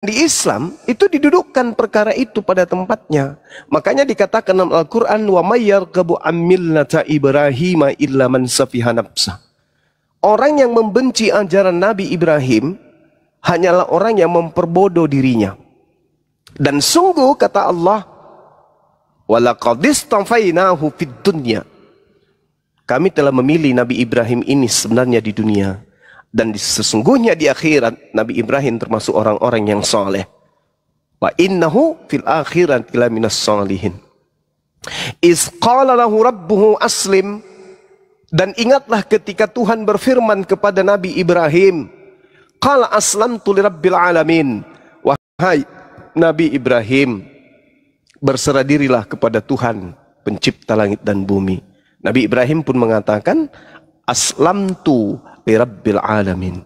di Islam itu didudukkan perkara itu pada tempatnya. Makanya dikatakan dalam Al-Quran, wa may yarghabu an millata Ibrahim illa man safiha nafsah. Orang yang membenci ajaran Nabi Ibrahim hanyalah orang yang memperbodoh dirinya. Dan sungguh kata Allah, walaqad istafainahu fid dunya. Kami telah memilih Nabi Ibrahim ini sebenarnya di dunia. Dan sesungguhnya di akhirat Nabi Ibrahim termasuk orang-orang yang soleh. Wa innahu fil akhirat ila minas solihin. Iz qala lahu rabbuhu aslim. Dan ingatlah ketika Tuhan berfirman kepada Nabi Ibrahim, qala aslamtu lirabbil alamin. Wahai Nabi Ibrahim, berserah dirilah kepada Tuhan pencipta langit dan bumi. Nabi Ibrahim pun mengatakan, aslamtu lirabbil alamin.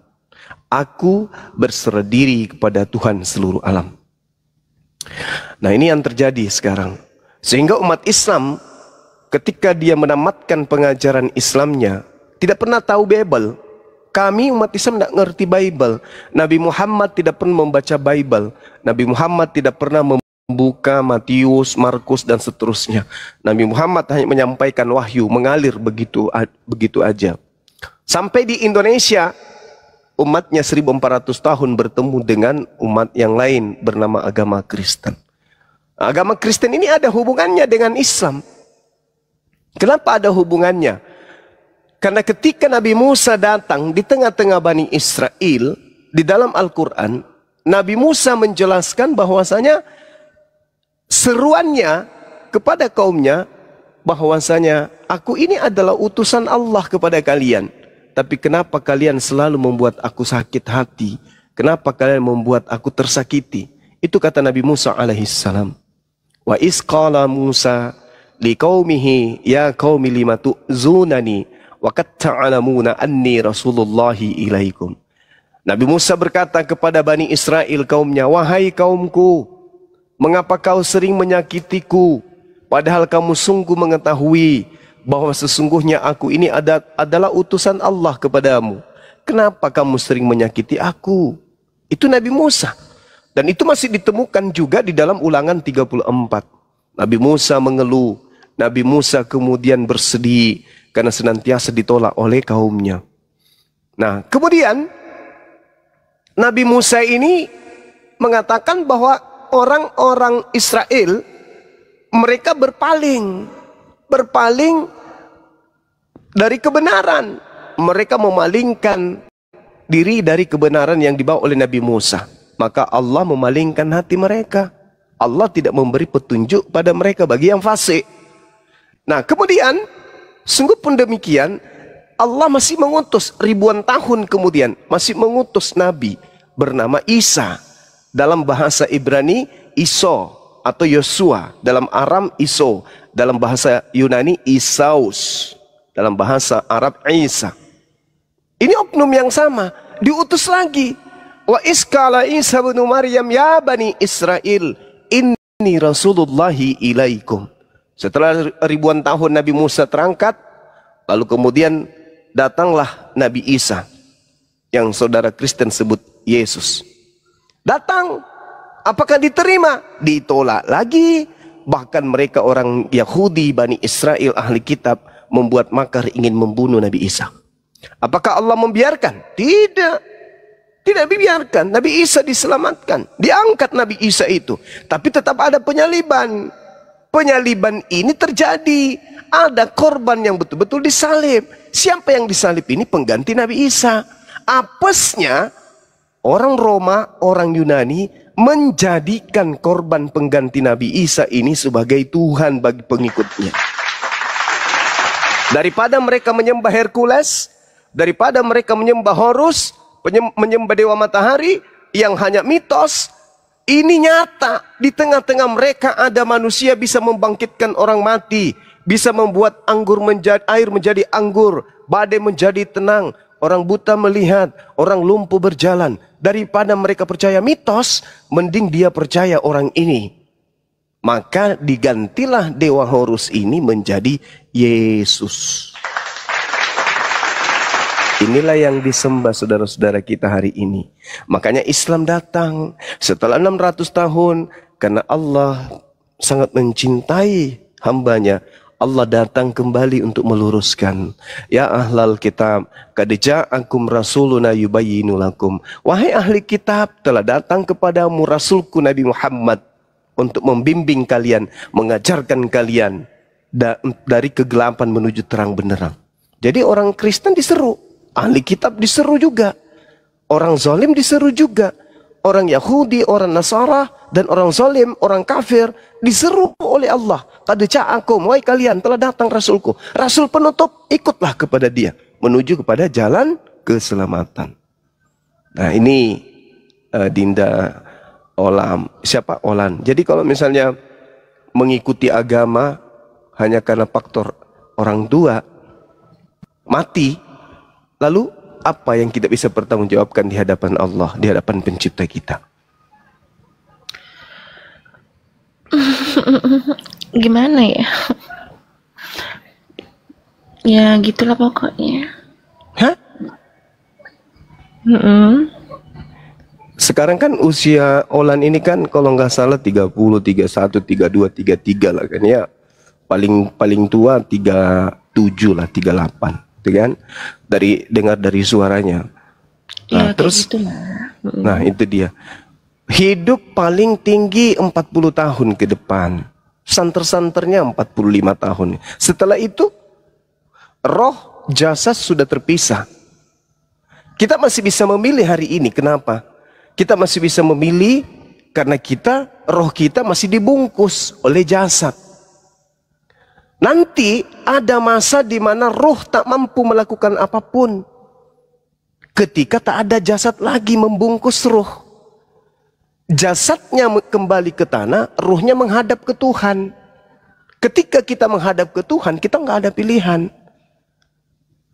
Aku berserah diri kepada Tuhan seluruh alam. Nah, ini yang terjadi sekarang. Sehingga umat Islam ketika dia menamatkan pengajaran Islamnya tidak pernah tahu Bible. Kami umat Islam tidak ngerti Bible. Nabi Muhammad tidak pernah membaca Bible. Nabi Muhammad tidak pernah membuka Matius, Markus dan seterusnya. Nabi Muhammad hanya menyampaikan wahyu, mengalir begitu aja. Sampai di Indonesia, umatnya 1400 tahun bertemu dengan umat yang lain bernama agama Kristen. Agama Kristen ini ada hubungannya dengan Islam. Kenapa ada hubungannya? Karena ketika Nabi Musa datang di tengah-tengah Bani Israel, di dalam Al-Quran, Nabi Musa menjelaskan bahwasanya seruannya kepada kaumnya, bahwasanya aku ini adalah utusan Allah kepada kalian. Tapi kenapa kalian selalu membuat aku sakit hati? Kenapa kalian membuat aku tersakiti? Itu kata Nabi Musa alaihissalam. Wa iz qala Musa liqaumihi ya qaumi lima tu'zunani wa qad ta'lamuna anni rasulullahi ilaikum. Nabi Musa berkata kepada Bani Israel kaumnya, wahai kaumku, mengapa kau sering menyakitiku, padahal kamu sungguh mengetahui bahwa sesungguhnya aku ini adalah utusan Allah kepadamu. Kenapa kamu sering menyakiti aku? Itu Nabi Musa. Dan itu masih ditemukan juga di dalam Ulangan 34. Nabi Musa mengeluh. Nabi Musa kemudian bersedih karena senantiasa ditolak oleh kaumnya. Nah, kemudian Nabi Musa ini mengatakan bahwa orang-orang Israel mereka berpaling dari kebenaran. Mereka memalingkan diri dari kebenaran yang dibawa oleh Nabi Musa. Maka Allah memalingkan hati mereka. Allah tidak memberi petunjuk pada mereka bagi yang fasik. Nah, kemudian sungguh pun demikian, Allah masih mengutus ribuan tahun kemudian, masih mengutus Nabi bernama Isa. Dalam bahasa Ibrani, Iso atau Yosua. Dalam Aram, Iso. Dalam bahasa Yunani, Isaus. Dalam bahasa Arab, Isa. Ini oknum yang sama. Diutus lagi. Wa iskala Isa bin Maryam ya Bani Israel, inni Rasulullahi ilaikum. Setelah ribuan tahun Nabi Musa terangkat, lalu kemudian datanglah Nabi Isa, yang saudara Kristen sebut Yesus. Datang, apakah diterima? Ditolak lagi. Bahkan mereka orang Yahudi, Bani Israel, ahli kitab, membuat makar ingin membunuh Nabi Isa. Apakah Allah membiarkan? Tidak. Tidak dibiarkan. Nabi Isa diselamatkan. Diangkat Nabi Isa itu. Tapi tetap ada penyaliban. Penyaliban ini terjadi. Ada korban yang betul-betul disalib. Siapa yang disalib ini? Pengganti Nabi Isa. Apesnya orang Roma, orang Yunani menjadikan korban pengganti Nabi Isa ini sebagai Tuhan bagi pengikutnya. Daripada mereka menyembah Hercules, daripada mereka menyembah Horus, menyembah dewa matahari yang hanya mitos, ini nyata. Di tengah-tengah mereka ada manusia bisa membangkitkan orang mati, bisa membuat air menjadi anggur, badai menjadi tenang, orang buta melihat, orang lumpuh berjalan. Daripada mereka percaya mitos, mending dia percaya orang ini. Maka digantilah dewa Horus ini menjadi Yesus. Inilah yang disembah saudara-saudara kita hari ini. Makanya Islam datang setelah 600 tahun karena Allah sangat mencintai hambanya. Allah datang kembali untuk meluruskan. Ya ahlal kitab, qad ja'akum rasuluna yubayyinu lakum. Wahai ahli kitab, telah datang kepadamu rasulku Nabi Muhammad untuk membimbing kalian, mengajarkan kalian dari kegelapan menuju terang benderang. Jadi orang Kristen diseru, ahli kitab diseru juga. Orang zalim diseru juga. Orang Yahudi, orang Nasara, dan orang zalim, orang kafir diseru oleh Allah. Qad ja'akum, wahai kalian, telah datang rasulku. Rasul penutup, ikutlah kepada dia. Menuju kepada jalan keselamatan. Nah ini Dinda Olam. Siapa Olan? Jadi kalau misalnya mengikuti agama hanya karena faktor orang tua, mati, lalu apa yang kita bisa pertanggungjawabkan di hadapan Allah, di hadapan pencipta kita? Gimana ya? Ya gitulah pokoknya. Hah? Sekarang kan usia Olan ini kan kalau nggak salah 30, 31, 32, 33 lah kan ya. Paling tua 37 lah, 38. Kan dengar dari suaranya. Nah, Ya terus kayak gitulah. nah itu dia. Hidup paling tinggi 40 tahun ke depan. Santer-santernya 45 tahun. Setelah itu roh jasad sudah terpisah. Kita masih bisa memilih hari ini. Kenapa? Kita masih bisa memilih karena roh kita masih dibungkus oleh jasad. Nanti ada masa di mana roh tak mampu melakukan apapun. Ketika tak ada jasad lagi membungkus roh. Jasadnya kembali ke tanah, rohnya menghadap ke Tuhan. Ketika kita menghadap ke Tuhan, kita nggak ada pilihan.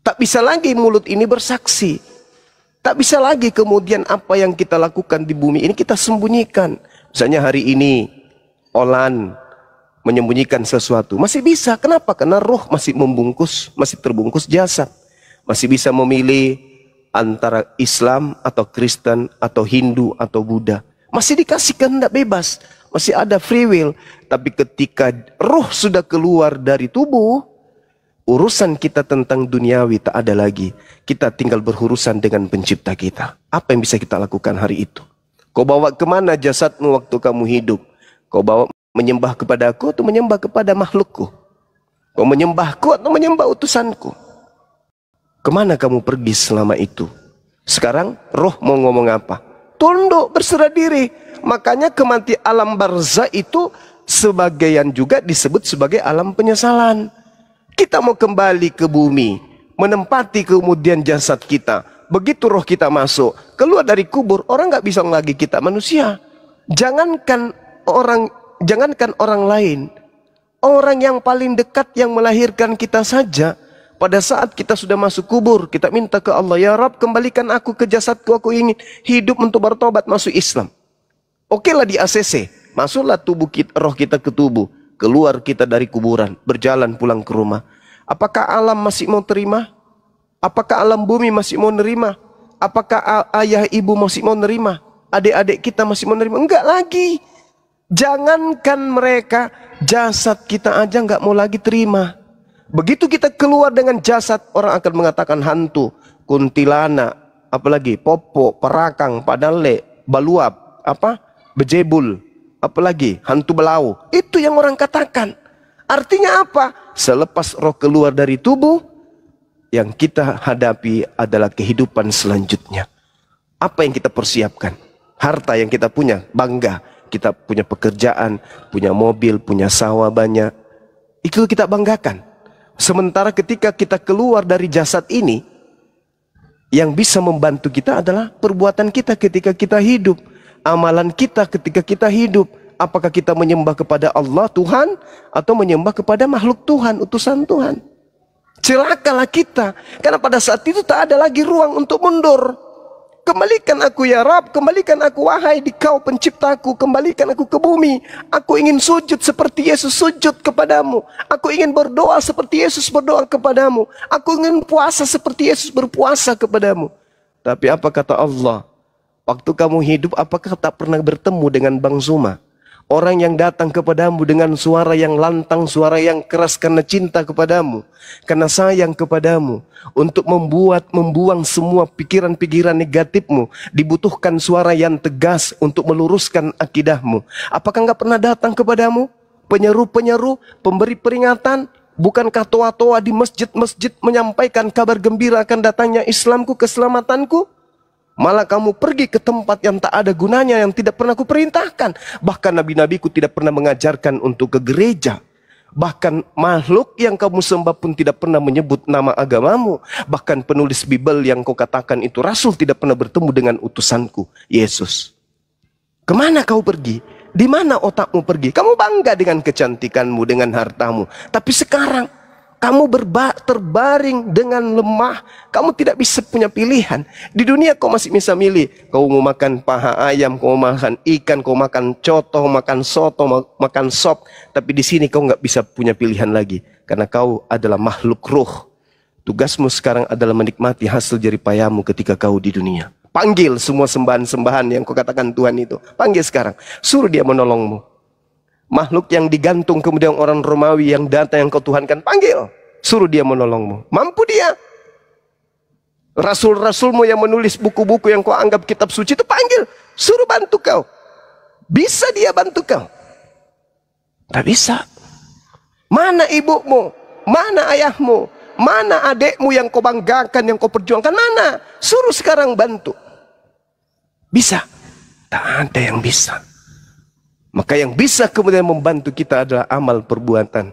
Tak bisa lagi mulut ini bersaksi. Tak bisa lagi kemudian apa yang kita lakukan di bumi ini kita sembunyikan. Misalnya hari ini, Olan menyembunyikan sesuatu. Masih bisa. Kenapa? Karena roh masih terbungkus jasad. Masih bisa memilih antara Islam atau Kristen atau Hindu atau Buddha. Masih dikasih kehendak bebas. Masih ada free will. Tapi ketika roh sudah keluar dari tubuh, urusan kita tentang duniawi tak ada lagi. Kita tinggal berurusan dengan pencipta kita. Apa yang bisa kita lakukan hari itu? Kau bawa kemana jasadmu waktu kamu hidup? Kau bawa menyembah kepadaku atau menyembah kepada makhlukku? Kau menyembahku atau menyembah utusanku? Kemana kamu pergi selama itu? Sekarang roh mau ngomong apa? Tunduk, berserah diri. Makanya kematian alam barzah itu sebagian juga disebut sebagai alam penyesalan. Kita mau kembali ke bumi, menempati kemudian jasad kita. Begitu roh kita masuk, keluar dari kubur, orang nggak bisa lagi kita manusia. Jangankan orang lain, orang yang paling dekat yang melahirkan kita saja, pada saat kita sudah masuk kubur, kita minta ke Allah, ya Rabb, kembalikan aku ke jasadku, aku ingin hidup untuk bertobat masuk Islam. Oke lah di ACC, masuklah roh kita ke tubuh, keluar kita dari kuburan, berjalan pulang ke rumah. Apakah alam masih mau terima? Apakah alam bumi masih mau nerima? Apakah ayah ibu masih mau nerima? Adik-adik kita masih mau nerima? Enggak lagi. Jangankan mereka, jasad kita aja nggak mau lagi terima. Begitu kita keluar dengan jasad, orang akan mengatakan hantu, kuntilanak, apalagi popo, perakang, padale, baluap, bejebul, apalagi hantu belau. Itu yang orang katakan. Artinya apa? Selepas roh keluar dari tubuh, yang kita hadapi adalah kehidupan selanjutnya. Apa yang kita persiapkan? Harta yang kita punya, bangga. Kita punya pekerjaan, punya mobil, punya sawah banyak. Itu kita banggakan. Sementara ketika kita keluar dari jasad ini, yang bisa membantu kita adalah perbuatan kita ketika kita hidup. Amalan kita ketika kita hidup. Apakah kita menyembah kepada Allah, Tuhan, atau menyembah kepada makhluk Tuhan, utusan Tuhan? Celakalah kita, karena pada saat itu tak ada lagi ruang untuk mundur. Kembalikan aku ya Rabb, kembalikan aku wahai Kau penciptaku, kembalikan aku ke bumi. Aku ingin sujud seperti Yesus sujud kepadamu. Aku ingin berdoa seperti Yesus berdoa kepadamu. Aku ingin puasa seperti Yesus berpuasa kepadamu. Tapi apa kata Allah? Waktu kamu hidup, apakah tak pernah bertemu dengan Bang Zuma? Orang yang datang kepadamu dengan suara yang lantang, suara yang keras karena cinta kepadamu, karena sayang kepadamu, untuk membuang semua pikiran-pikiran negatifmu. Dibutuhkan suara yang tegas untuk meluruskan akidahmu. Apakah enggak pernah datang kepadamu penyeru-penyeru, pemberi peringatan? Bukankah toa-toa di masjid-masjid menyampaikan kabar gembira akan datangnya Islamku, keselamatanku? Malah kamu pergi ke tempat yang tak ada gunanya, yang tidak pernah kuperintahkan. Bahkan nabi-nabiku tidak pernah mengajarkan untuk ke gereja. Bahkan makhluk yang kamu sembah pun tidak pernah menyebut nama agamamu. Bahkan penulis Bible yang kau katakan itu rasul tidak pernah bertemu dengan utusanku, Yesus. Kemana kau pergi? Di mana otakmu pergi? Kamu bangga dengan kecantikanmu, dengan hartamu. Tapi sekarang kamu terbaring dengan lemah. Kamu tidak bisa punya pilihan. Di dunia kau masih bisa milih. Kau mau makan paha ayam, kau mau makan ikan, kau makan coto, makan soto, makan sop. Tapi di sini kau nggak bisa punya pilihan lagi. Karena kau adalah makhluk ruh. Tugasmu sekarang adalah menikmati hasil jerih payahmu ketika kau di dunia. Panggil semua sembahan-sembahan yang kau katakan Tuhan itu. Panggil sekarang. Suruh dia menolongmu. Makhluk yang digantung kemudian orang Romawi yang datang yang kau tuhankan, panggil. Suruh dia menolongmu. Mampu dia. Rasul-rasulmu yang menulis buku-buku yang kau anggap kitab suci itu, panggil. Suruh bantu kau. Bisa dia bantu kau? Tak bisa. Mana ibumu? Mana ayahmu? Mana adekmu yang kau banggakan, yang kau perjuangkan? Mana? Suruh sekarang bantu. Bisa? Tak ada yang bisa. Maka yang bisa kemudian membantu kita adalah amal perbuatan.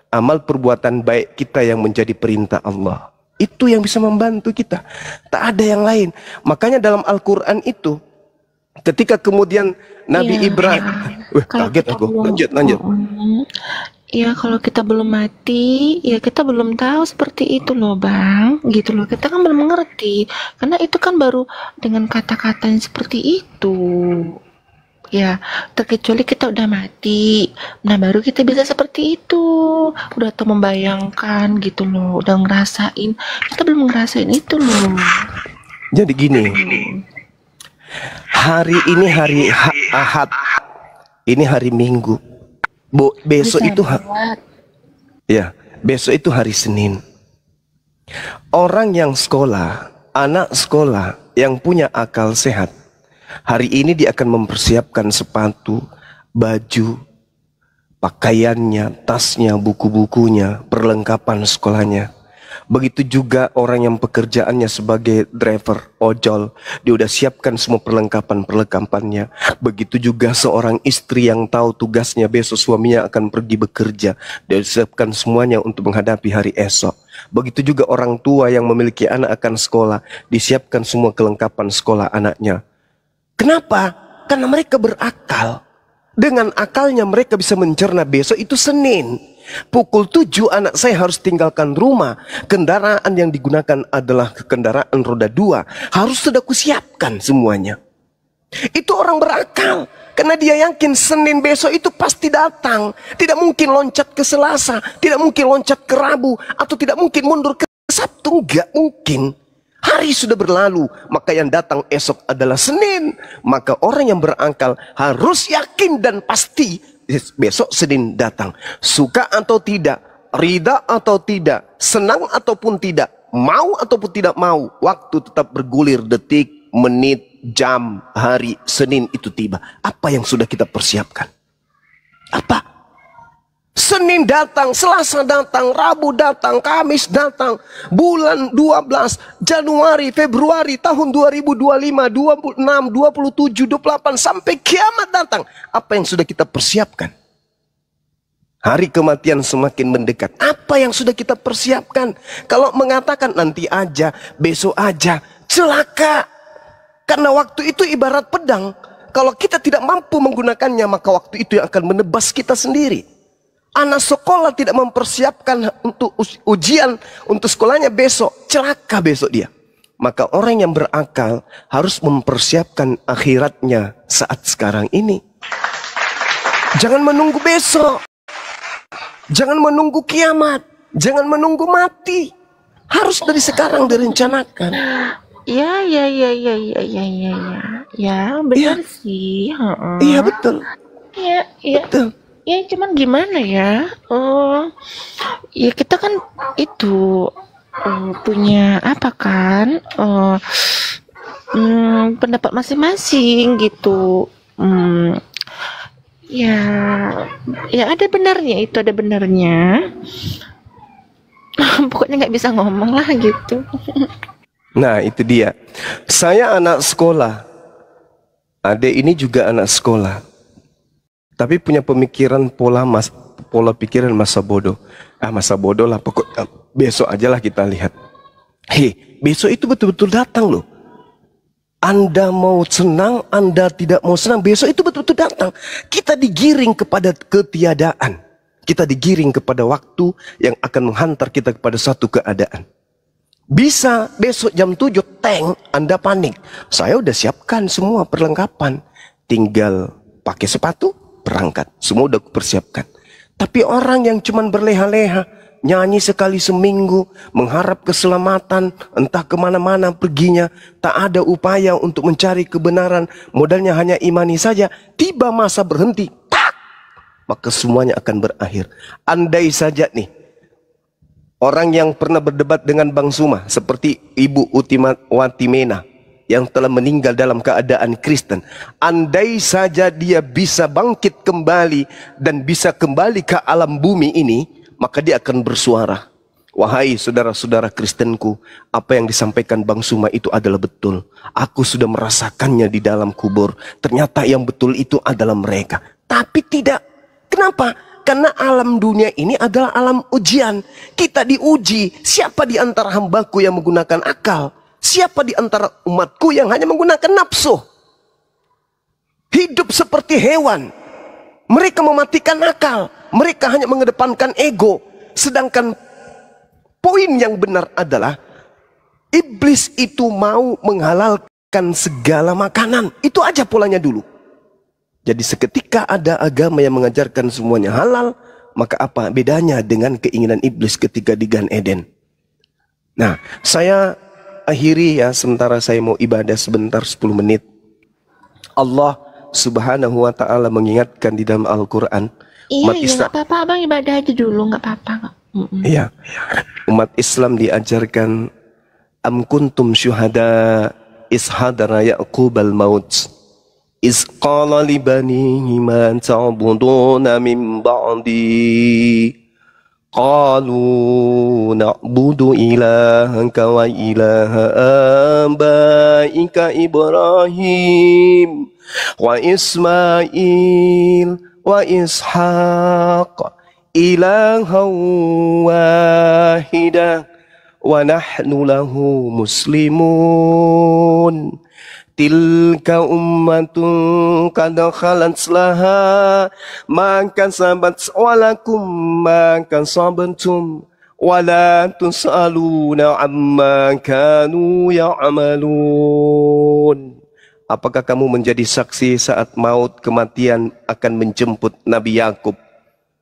Amal perbuatan baik kita yang menjadi perintah Allah. Itu yang bisa membantu kita. Tak ada yang lain. Makanya dalam Al-Quran itu, ketika kemudian Nabi Ibrahim, kaget aku. Lanjut. Ya kalau kita belum mati, ya kita belum tahu seperti itu loh Bang. Gitu loh, kita kan belum mengerti. Karena itu kan baru dengan kata-kata yang seperti itu. Ya, terkecuali kita udah mati. Nah, baru kita bisa seperti itu. Udah tuh membayangkan gitu loh, udah ngerasain. Kita belum ngerasain itu loh. Jadi gini. Hari ini hari Ahad. Ini hari Minggu. Besok itu besok itu hari Senin. Orang yang sekolah, anak sekolah yang punya akal sehat, hari ini dia akan mempersiapkan sepatu, baju, pakaiannya, tasnya, buku-bukunya, perlengkapan sekolahnya. Begitu juga orang yang pekerjaannya sebagai driver ojol, dia udah siapkan semua perlengkapannya. Begitu juga seorang istri yang tahu tugasnya besok suaminya akan pergi bekerja, dia siapkan semuanya untuk menghadapi hari esok. Begitu juga orang tua yang memiliki anak akan sekolah, disiapkan semua kelengkapan sekolah anaknya. Kenapa? Karena mereka berakal. Dengan akalnya mereka bisa mencerna besok itu Senin. Pukul 7 anak saya harus tinggalkan rumah. Kendaraan yang digunakan adalah kendaraan roda 2. Harus sudah kusiapkan semuanya. Itu orang berakal. Karena dia yakin Senin besok itu pasti datang. Tidak mungkin loncat ke Selasa. Tidak mungkin loncat ke Rabu. Atau tidak mungkin mundur ke Sabtu. Enggak mungkin. Hari sudah berlalu, maka yang datang esok adalah Senin. Maka orang yang berakal harus yakin dan pasti besok Senin datang. Suka atau tidak, rida atau tidak, senang ataupun tidak, mau ataupun tidak mau, waktu tetap bergulir, detik, menit, jam, hari Senin itu tiba. Apa yang sudah kita persiapkan? Apa? Senin datang, Selasa datang, Rabu datang, Kamis datang, bulan 12, Januari, Februari, tahun 2025, 26, 27, 28, sampai kiamat datang. Apa yang sudah kita persiapkan? Hari kematian semakin mendekat. Apa yang sudah kita persiapkan? Kalau mengatakan nanti aja, besok aja, celaka. Karena waktu itu ibarat pedang. Kalau kita tidak mampu menggunakannya, maka waktu itu yang akan menebas kita sendiri. Anak sekolah tidak mempersiapkan untuk ujian untuk sekolahnya besok, celaka besok dia. Maka orang yang berakal harus mempersiapkan akhiratnya saat sekarang ini. Jangan menunggu besok. Jangan menunggu kiamat. Jangan menunggu mati. Harus dari sekarang direncanakan. Ya, ya, ya, ya, ya, ya, ya, ya, ya, Iya, benar sih, iya heeh. betul, Ya, ya, betul. ya, cuman gimana ya? Ya kita kan itu punya apa kan? Pendapat masing-masing gitu. Hmm, ya, ya ada benarnya itu ada benarnya. Pokoknya nggak bisa ngomong lah gitu. Nah, itu dia. Saya anak sekolah. Adik ini juga anak sekolah. Tapi punya pemikiran pola pikiran masa bodoh. Masa bodoh lah pokoknya. Besok aja lah kita lihat. Hei, besok itu betul-betul datang loh. Anda mau senang, Anda tidak mau senang, besok itu betul-betul datang. Kita digiring kepada ketiadaan. Kita digiring kepada waktu yang akan menghantar kita kepada satu keadaan. Bisa besok jam 7 tank, Anda panik. Saya udah siapkan semua perlengkapan. Tinggal pakai sepatu, berangkat. Semua udah kupersiapkan. Tapi orang yang cuman berleha-leha, nyanyi sekali seminggu, mengharap keselamatan, entah kemana-mana perginya, tak ada upaya untuk mencari kebenaran, modalnya hanya imani saja, tiba masa berhenti, tak, maka semuanya akan berakhir. Andai saja nih, orang yang pernah berdebat dengan Bang Suma, seperti Ibu Utimawati Mena, yang telah meninggal dalam keadaan Kristen, andai saja dia bisa bangkit kembali dan bisa kembali ke alam bumi ini, maka dia akan bersuara, wahai saudara-saudara Kristenku, apa yang disampaikan Bang Suma itu adalah betul. Aku sudah merasakannya di dalam kubur. Ternyata yang betul itu adalah mereka. Tapi tidak. Kenapa? Karena alam dunia ini adalah alam ujian. Kita diuji. Siapa di antara hambaku yang menggunakan akal? Siapa di antara umatku yang hanya menggunakan nafsu? Hidup seperti hewan. Mereka mematikan akal. Mereka hanya mengedepankan ego. Sedangkan poin yang benar adalah iblis itu mau menghalalkan segala makanan. Itu aja polanya dulu. Jadi seketika ada agama yang mengajarkan semuanya halal, maka apa bedanya dengan keinginan iblis ketika di Gan Eden? Nah, saya akhiri ya, sementara saya mau ibadah sebentar 10 menit. Allah Subhanahu wa ta'ala mengingatkan di dalam Al-Quran, Iya, umat iya, Islam, nggak apa-apa, abang ibadah aja dulu, nggak apa-apa. iya, umat Islam diajarkan, am kuntum syuhada is hadara ya'qubal maut is qala li banihi ma ta'buduna min ba'di qalu na'budu ilahaka wa ilaha abaika Ibrahim wa Ismail wa Ishaq ilaha wahida wa nahnu lahu muslimun. Tilka ummatun qad khalat laha ma kasabat walakum ma kasabtum wala tus'aluna amma kanu ya'malun. Apakah kamu menjadi saksi saat maut kematian akan menjemput Nabi Yakub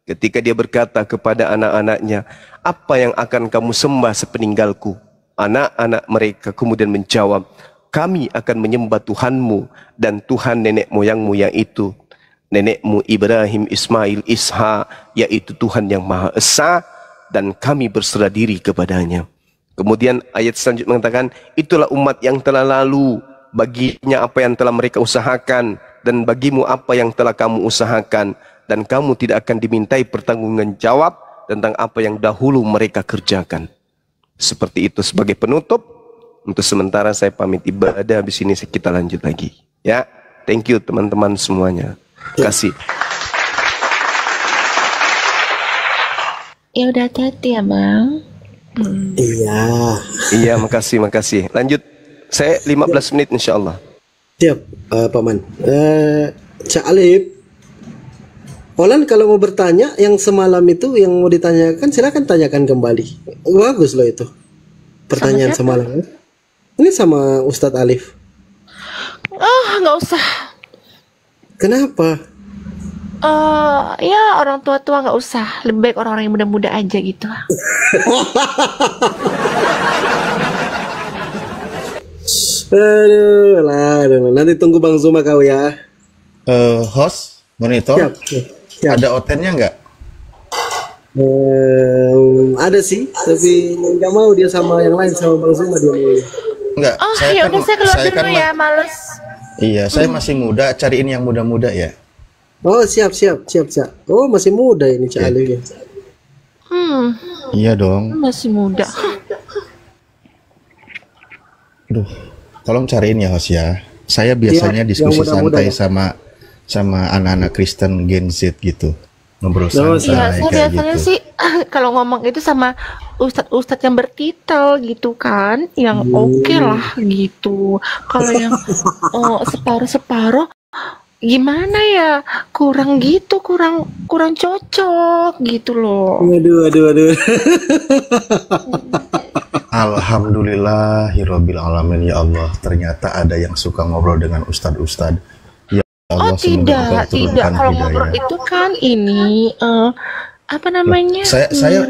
ketika dia berkata kepada anak-anaknya, apa yang akan kamu sembah sepeninggalku? Anak-anak mereka kemudian menjawab, kami akan menyembah Tuhanmu dan Tuhan nenek moyangmu, yaitu nenekmu Ibrahim, Ismail, Ishak, yaitu Tuhan yang Maha Esa, dan kami berserah diri kepadanya. Kemudian ayat selanjutnya mengatakan, itulah umat yang telah lalu, baginya apa yang telah mereka usahakan, dan bagimu apa yang telah kamu usahakan, dan kamu tidak akan dimintai pertanggungjawaban jawab tentang apa yang dahulu mereka kerjakan. Seperti itu sebagai penutup. Untuk sementara saya pamit ibadah, habis ini kita lanjut lagi. Ya, thank you teman-teman semuanya. Terima kasih. Ya udah, hati-hati ya bang. Iya. Iya, makasih. Lanjut. Saya 15 menit insya Allah. Siap, Paman. Cak Alif, Olan kalau mau bertanya yang semalam itu yang mau ditanyakan, silakan tanyakan kembali. Bagus loh itu pertanyaan semalam. Ini sama Ustadz Alif. Nggak usah. Kenapa? Ya orang tua-tua nggak usah. Lebih baik orang-orang yang muda-muda aja gitu. Aduh. Nanti tunggu Bang Zuma kau ya. Host, monitor, Siap. Siap. ada otennya nggak? Ada sih, tapi nggak mau dia sama yang lain, sama Bang Zuma dia mau. Nggak. Oh, ya udah saya keluar dulu kan ya, males. Iya, saya masih muda, cariin yang muda-muda ya. Oh siap. Oh masih muda ini Cak Alif ya. Iya dong. Masih muda. Aduh, tolong cariin ya host ya. Saya biasanya Yang diskusi muda-muda santai ya. sama anak-anak Kristen Gen Z gitu. Ngobrol Oh, Iya, santai saya kayak biasanya gitu. sih kalau ngomong itu sama ustadz-ustadz yang bertitel gitu kan, yang oke lah gitu. Kalau yang separuh-separuh, gimana ya? Kurang gitu, kurang cocok gitu loh. Aduh. Alhamdulillahirabbil alamin ya Allah. Ternyata ada yang suka ngobrol dengan ustadz-ustadz. Ya Allah, Oh semoga Engkau tidak. turunkan Kalau ngobrol hidayah. itu kan ini apa namanya?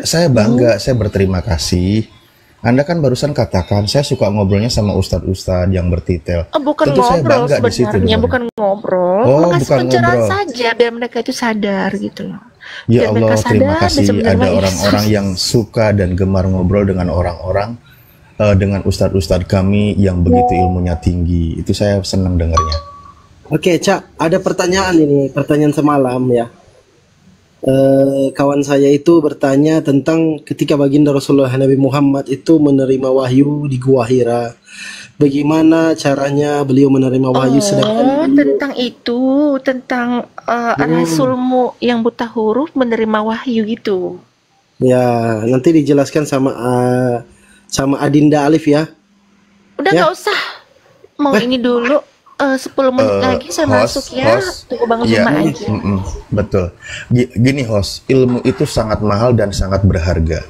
Saya bangga, saya berterima kasih. Anda kan barusan katakan saya suka ngobrolnya sama ustadz-ustadz yang bertitel. Bukan Tentu saya ngobrol bangga di situ sebenarnya, dengannya. bukan ngobrol, Oh, mengasih bukan pencerahan ngobrol. saja biar mereka itu sadar gitu loh. Ya Biar mereka Allah, terima sadar kasih bisa menerima ada Yesus. orang-orang yang suka dan gemar ngobrol dengan orang-orang, dengan ustadz-ustadz kami yang begitu ilmunya tinggi. Itu saya senang dengarnya. Oke Cak, ada pertanyaan ini, pertanyaan semalam ya. Kawan saya itu bertanya tentang ketika baginda Rasulullah Nabi Muhammad itu menerima wahyu di Gua Hira. Bagaimana caranya beliau menerima wahyu sedangkan Tentang itu, tentang Rasulmu yang buta huruf menerima wahyu gitu. ya nanti dijelaskan sama Adinda Alif ya. Udah Ya. nggak usah. Mau ini dulu 10 menit lagi saya masuk ya. Tunggu Bang Iya, Zuma aja. betul. Gini host, ilmu itu sangat mahal dan sangat berharga.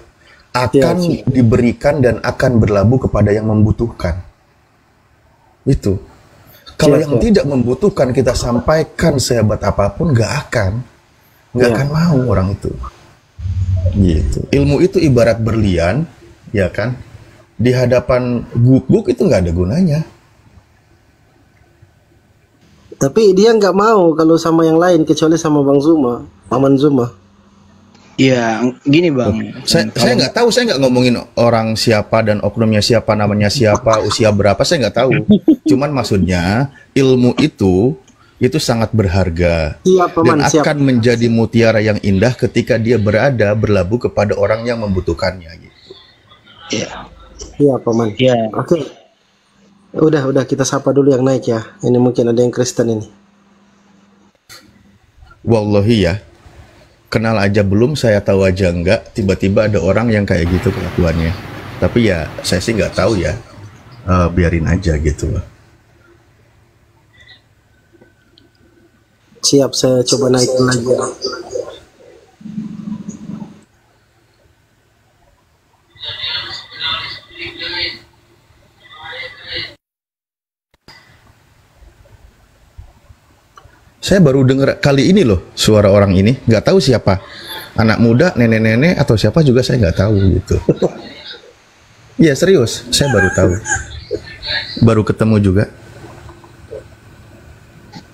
Akan Iya, diberikan dan akan berlabuh kepada yang membutuhkan. Itu. Kalau Siap, yang siap. tidak membutuhkan kita sampaikan sehebat apapun nggak akan Iya. mau orang itu. Gitu. Ilmu itu ibarat berlian, ya kan? Di hadapan guk-guk itu nggak ada gunanya. Tapi dia nggak mau kalau sama yang lain kecuali sama Bang Zuma, Paman Zuma. Iya, gini Bang. Saya nggak tahu, saya nggak ngomongin orang siapa dan oknumnya siapa, namanya siapa, usia berapa, saya nggak tahu. Cuman maksudnya ilmu itu sangat berharga Siap, Paman, dan siap. akan menjadi mutiara yang indah ketika dia berlabuh kepada orang yang membutuhkannya. Gitu. Iya. Iya, Paman. Iya. Oke. Udah kita sapa dulu yang naik ya. Ini mungkin ada yang Kristen ini. Wallahi ya, kenal aja belum, saya tahu aja enggak. Tiba-tiba ada orang yang kayak gitu kelakuannya. Tapi ya saya sih nggak tahu ya. Biarin aja gitu loh. Siap, saya coba naik lagi ya. Saya baru dengar kali ini loh suara orang ini, nggak tahu siapa, anak muda, nenek-nenek atau siapa juga saya nggak tahu gitu. Iya serius, saya baru tahu, baru ketemu juga.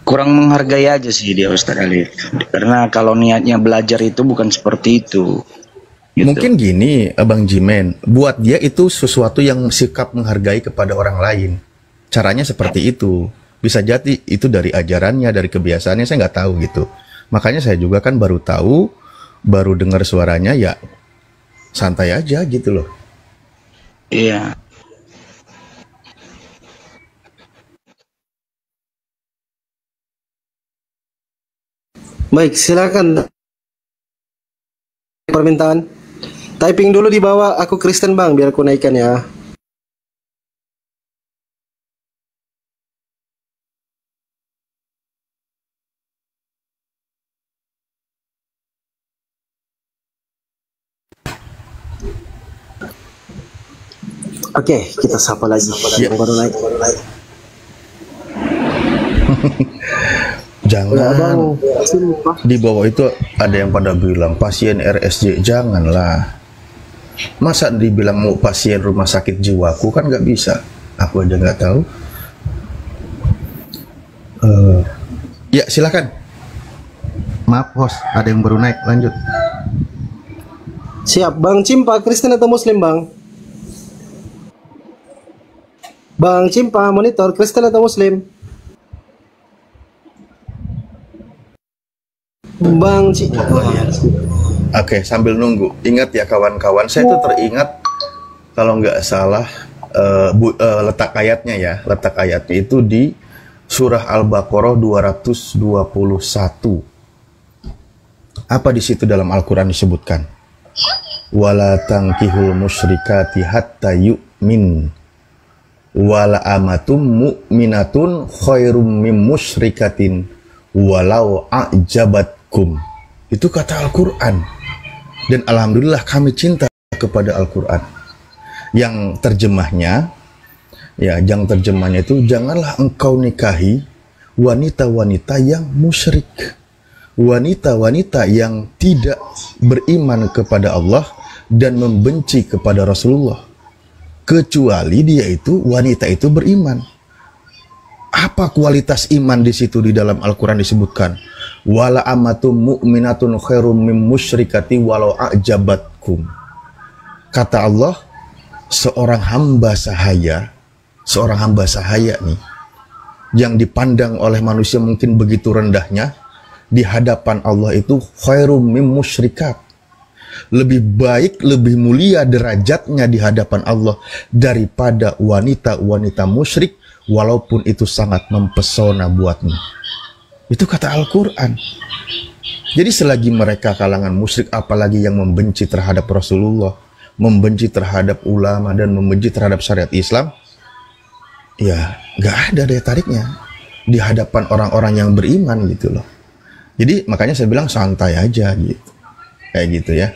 Kurang menghargai aja sih dia Ustaz Alif. Karena kalau niatnya belajar itu bukan seperti itu. Gitu. Mungkin gini, Bang Jimen, buat dia itu sesuatu yang sikap menghargai kepada orang lain. Caranya seperti itu. Bisa jadi itu dari ajarannya, dari kebiasaannya, saya nggak tahu gitu. Makanya saya juga kan baru tahu, baru dengar suaranya, ya santai aja gitu loh. Iya. Baik, silakan. Permintaan. Typing dulu di bawah aku Kristen Bang biar aku naikkan ya. Oke, kita sapa lagi. Ya. Yang baru naik. Jangan. Ya, Bang. Sini, Pak. Di bawah itu ada yang pada bilang pasien RSJ, janganlah. Masa dibilang mau pasien rumah sakit jiwaku kan nggak bisa. Aku aja nggak tahu. Ya silakan. Maaf host, ada yang baru naik, lanjut. Siap, Bang Cimpa, Kristen atau Muslim, Bang? Bang Cimpa, monitor, Kristen atau Muslim? Bang Cimpa. Oke, sambil nunggu, ingat ya kawan-kawan, saya tuh teringat kalau nggak salah letak ayatnya ya, letak ayatnya itu di surah Al-Baqarah 221. Apa di situ dalam Al-Quran disebutkan? Wala tankihul musyrikati hatta yu'min wala amatum mu'minatun khairum mim musyrikatin walau a'jabatkum. Itu kata Al-Quran. Dan alhamdulillah kami cinta kepada Al-Quran. Yang terjemahnya itu janganlah engkau nikahi wanita-wanita yang musyrik. Wanita-wanita yang tidak beriman kepada Allah dan membenci kepada Rasulullah, kecuali dia itu wanita itu beriman. Apa kualitas iman di situ di dalam Al-Quran disebutkan? Wala amatum mu'minatun khairum mim musyrikati walau a'jabatkum. Kata Allah, seorang hamba sahaya nih, yang dipandang oleh manusia mungkin begitu rendahnya, di hadapan Allah itu khairum mim musyrikat, lebih baik, lebih mulia derajatnya di hadapan Allah daripada wanita-wanita musyrik, walaupun itu sangat mempesona buatmu. Itu kata Al-Quran. Jadi selagi mereka kalangan musyrik, apalagi yang membenci terhadap Rasulullah, membenci terhadap ulama, dan membenci terhadap syariat Islam, ya gak ada daya tariknya di hadapan orang-orang yang beriman gitu loh. Jadi makanya saya bilang santai aja gitu. Kayak gitu ya.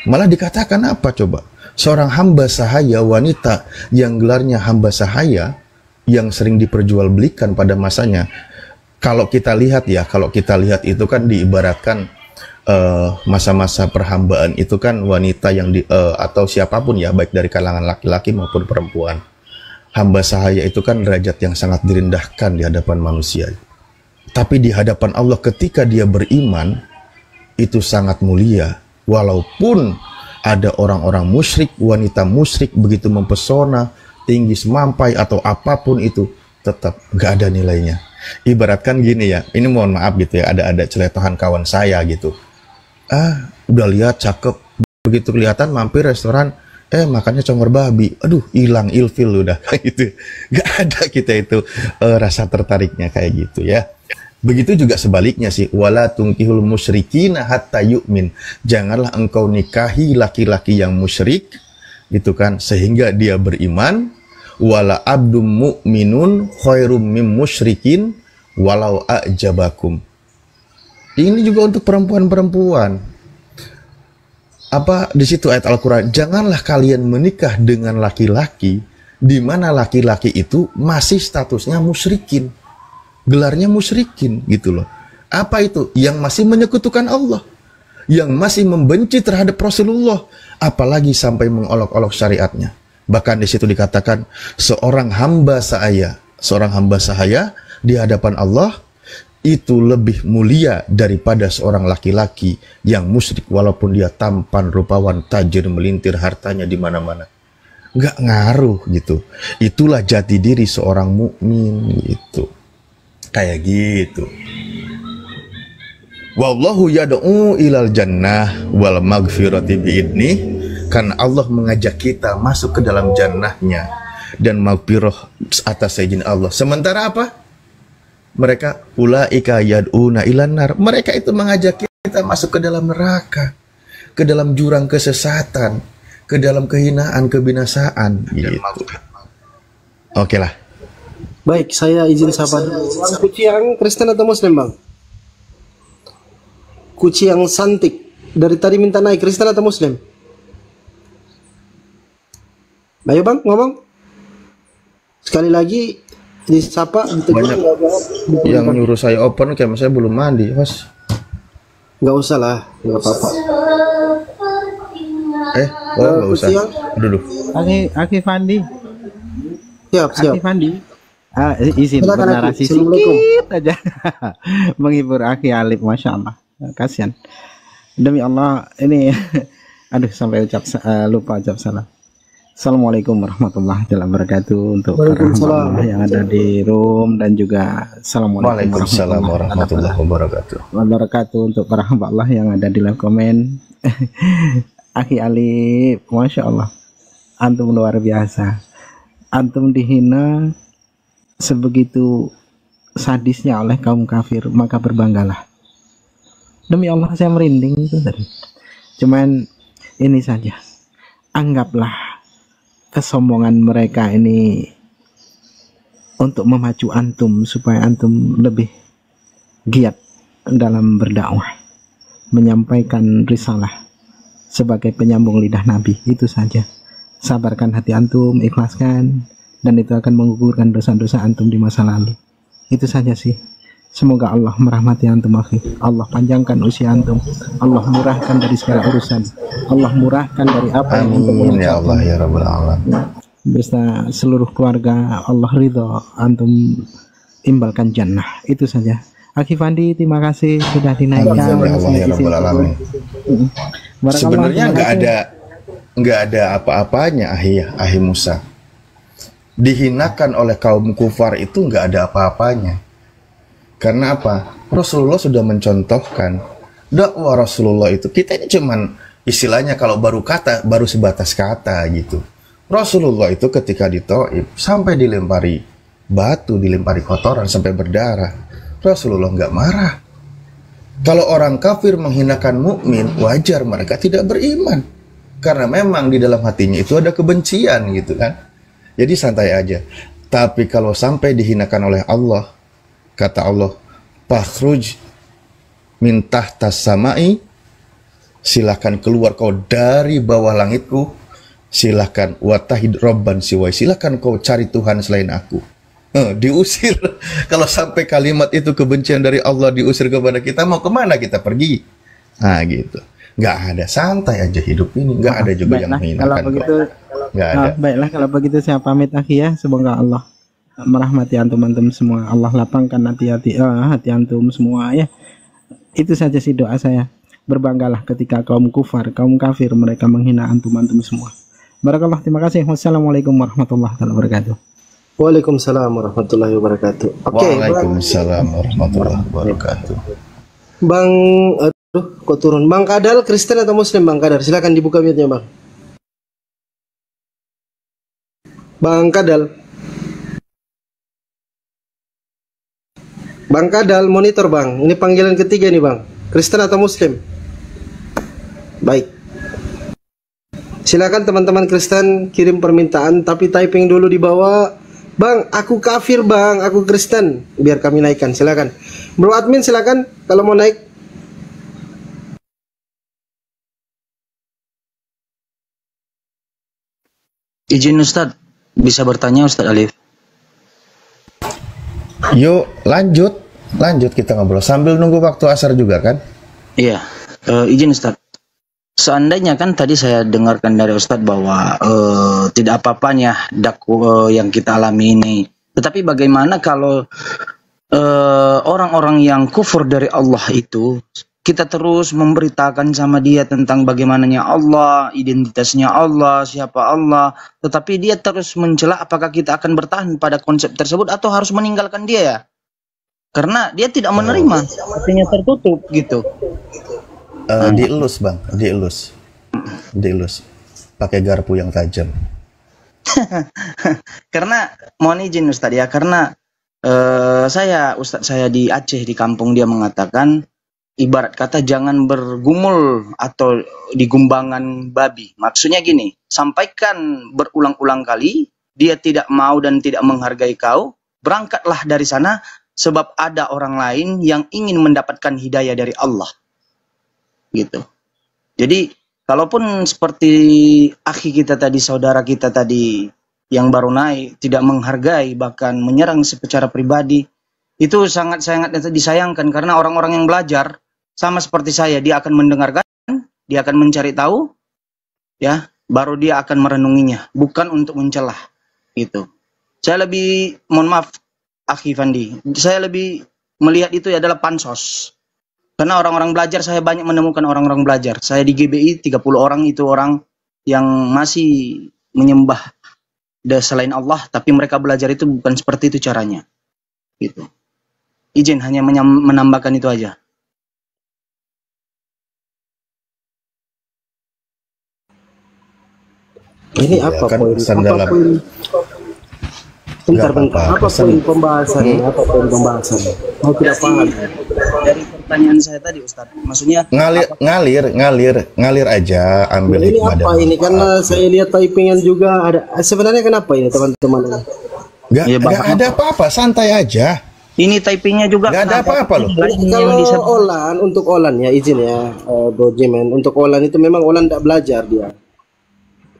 Malah dikatakan apa coba? Seorang hamba sahaya, wanita yang gelarnya hamba sahaya, yang sering diperjualbelikan pada masanya. Kalau kita lihat itu kan diibaratkan masa-masa perhambaan itu kan wanita yang atau siapapun ya, baik dari kalangan laki-laki maupun perempuan. Hamba sahaya itu kan derajat yang sangat direndahkan di hadapan manusia. Tapi di hadapan Allah ketika dia beriman, itu sangat mulia. Walaupun ada orang-orang musyrik, wanita musyrik begitu mempesona, tinggi semampai atau apapun itu, tetap gak ada nilainya. Ibaratkan gini ya, ini mohon maaf gitu ya, ada celetohan kawan saya gitu. Udah lihat cakep, begitu kelihatan mampir restoran, makannya congor babi, aduh hilang ilfil udah gitu. Gak ada kita itu rasa tertariknya kayak gitu ya. Begitu juga sebaliknya sih, wala tungkihul musyrikina hatta yu'min. Janganlah engkau nikahi laki-laki yang musyrik gitu kan sehingga dia beriman. Wala abdum mu'minun khairum mim musyrikin walau a'jabakum. Ini juga untuk perempuan-perempuan. Apa di situ ayat Al-Qur'an, janganlah kalian menikah dengan laki-laki di mana laki-laki itu masih statusnya musyrikin. Gelarnya musyrikin gitu loh. Apa itu? Yang masih menyekutukan Allah, yang masih membenci terhadap Rasulullah, apalagi sampai mengolok-olok syariatnya. Bahkan di situ dikatakan seorang hamba sahaya di hadapan Allah itu lebih mulia daripada seorang laki-laki yang musyrik walaupun dia tampan, rupawan, tajir, melintir, hartanya di mana-mana. Nggak ngaruh gitu. Itulah jati diri seorang mukmin gitu. Kayak gitu. Wallahu yad'u ilal jannah wal maghfirati biidni. Karena Allah mengajak kita masuk ke dalam jannahnya dan maghfirah atas izin Allah. Sementara apa? Mereka ulaika yad'una ilan nar. Mereka itu mengajak kita masuk ke dalam neraka, ke dalam jurang kesesatan, ke dalam kehinaan, kebinasaan gitu. Oke lah. Baik, saya izin sapa dulu. Bang Kuciang, Kristen atau Muslim, Bang? Kuciang Santik. Dari tadi minta naik, Kristen atau Muslim? Ayo Bang, ngomong. Sekali lagi disapa. Banyak yang nyuruh saya open, kayak saya belum mandi, Mas. Nggak usah lah, nggak apa-apa. Nggak usah. Duduk. Aki Fandi. Siap. Aki Fandi. Izin Silakan, bernarasi Aki. Assalamualaikum. sedikit aja. Menghibur Aki Alif, Masya Allah. Kasihan. Demi Allah, ini aduh sampai lupa ucap salam. Assalamualaikum warahmatullahi wabarakatuh untuk para hamba Waalaikumsalam. Allah yang ada di room, dan juga assalamualaikum Waalaikumsalam warahmatullahi wabarakatuh. wabarakatuh untuk para hamba Allah yang ada di live komen. Aki Alif, Masya Allah, antum luar biasa. Antum dihina sebegitu sadisnya oleh kaum kafir, maka berbanggalah. Demi Allah saya merinding itu tadi. Cuman ini saja, anggaplah kesombongan mereka ini untuk memacu antum supaya antum lebih giat dalam berdakwah, menyampaikan risalah sebagai penyambung lidah Nabi. Itu saja. Sabarkan hati antum, ikhlaskan, dan itu akan menggugurkan dosa-dosa antum di masa lalu. Itu saja sih. Semoga Allah merahmati antum, akhi. Allah panjangkan usia antum. Allah murahkan dari segala urusan. Allah murahkan dari apa yang antum Amin ya Allah ucapkan. ya Rabbal Alamin. Beserta seluruh keluarga, Allah ridho antum imbalkan jannah. Itu saja. Aki Fandi, terima kasih sudah dinaikkan. Amin ya Allah ya Rabbal Alamin. Barakallah, Sebenarnya terima nggak kasih. ada apa-apanya, ahi Musa. Dihinakan oleh kaum kufar itu nggak ada apa-apanya. Karena apa? Rasulullah sudah mencontohkan dakwah Rasulullah itu. Kita ini cuman istilahnya kalau baru sebatas kata gitu. Rasulullah itu ketika di Thaif sampai dilempari batu, dilempari kotoran sampai berdarah. Rasulullah nggak marah. Kalau orang kafir menghinakan mukmin, wajar mereka tidak beriman. Karena memang di dalam hatinya itu ada kebencian gitu kan. Jadi santai aja. Tapi kalau sampai dihinakan oleh Allah, kata Allah, "Fakhruj min tahtas samai", silahkan keluar kau dari bawah langitku, silahkan watahid robban siwai, silahkan kau cari Tuhan selain aku. Diusir. Kalau sampai kalimat itu kebencian dari Allah diusir kepada kita, mau kemana kita pergi? Nah gitu. Nggak ada, santai aja hidup ini. Nggak ada juga yang Baiklah, kalau menghinakan begitu, kok. Nggak ada. baiklah kalau begitu saya pamit, akhi ya. Semoga Allah merahmati antum-antum semua. Allah lapangkan hati antum semua ya. Itu saja sih doa saya. Berbanggalah ketika kaum kafir mereka menghina antum-antum semua. Barakallah, terima kasih. Wassalamualaikum warahmatullahi wabarakatuh. Waalaikumsalam warahmatullahi wabarakatuh. Oke, Waalaikumsalam warahmatullahi wabarakatuh. Bang, aduh, kok turun? Bang Kadal, Kristen atau Muslim, Bang Kadal? Silakan dibuka mute-nya, Bang. Bang Kadal. Bang Kadal, monitor, Bang. Ini panggilan ketiga nih, Bang. Kristen atau Muslim? Baik. Silakan teman-teman Kristen kirim permintaan, tapi typing dulu di bawah. Bang, aku kafir, Bang. Aku Kristen. Biar kami naikkan. Silakan. Bro admin, silakan kalau mau naik. Izin Ustadz, bisa bertanya Ustadz Alif? Yuk lanjut kita ngobrol sambil nunggu waktu asar juga kan? Iya, izin Ustadz. Seandainya kan tadi saya dengarkan dari Ustadz bahwa tidak apa-apanya yang kita alami ini. Tetapi bagaimana kalau orang-orang yang kufur dari Allah itu, kita terus memberitakan sama dia tentang bagaimananya Allah, identitasnya Allah, siapa Allah, tetapi dia terus mencela, apakah kita akan bertahan pada konsep tersebut atau harus meninggalkan dia ya? Karena dia tidak menerima, artinya tertutup gitu. Dielus bang, dielus, pakai garpu yang tajam. Karena mohon izin Ustadz ya, karena Ustadz saya di Aceh di kampung, dia mengatakan ibarat kata jangan bergumul atau digumbangan babi. Maksudnya gini, sampaikan berulang-ulang kali, dia tidak mau dan tidak menghargai kau, berangkatlah dari sana sebab ada orang lain yang ingin mendapatkan hidayah dari Allah. Gitu. Jadi kalaupun seperti akhi kita tadi, saudara kita tadi yang baru naik tidak menghargai bahkan menyerang secara pribadi, itu sangat-sangat disayangkan karena orang-orang yang belajar sama seperti saya, dia akan mendengarkan, dia akan mencari tahu, ya, baru dia akan merenunginya, bukan untuk mencelah, gitu. Saya lebih, mohon maaf, Akhi Fandi. Saya lebih melihat itu adalah pansos. Karena orang-orang belajar, saya banyak menemukan orang-orang belajar. Saya di GBI 30 orang itu orang yang masih menyembah selain Allah, tapi mereka belajar itu bukan seperti itu caranya. Gitu. Izin hanya menambahkan itu aja. Ini Iya, apa kan poin? pesan Apa dalam poin? Bentar, nggak bentar. apa-apa, Apa pesan. poin pembahasannya? Apa poin pembahasannya? Mau tidak paham. Dari pertanyaan saya tadi Ustadz, maksudnya ngalir aja, ambil Nah, ini hikmah dan apa ini? Karena manfaat. saya lihat typingan juga ada. Sebenarnya kenapa ini teman-teman? Ya, Bang. Nggak ada apa-apa, santai aja. ini typingnya juga Nggak ada apa-apa loh. Kalau Olan, untuk Olan ya izin ya, Bro Jimen. Untuk Olan itu memang Olan tidak belajar dia.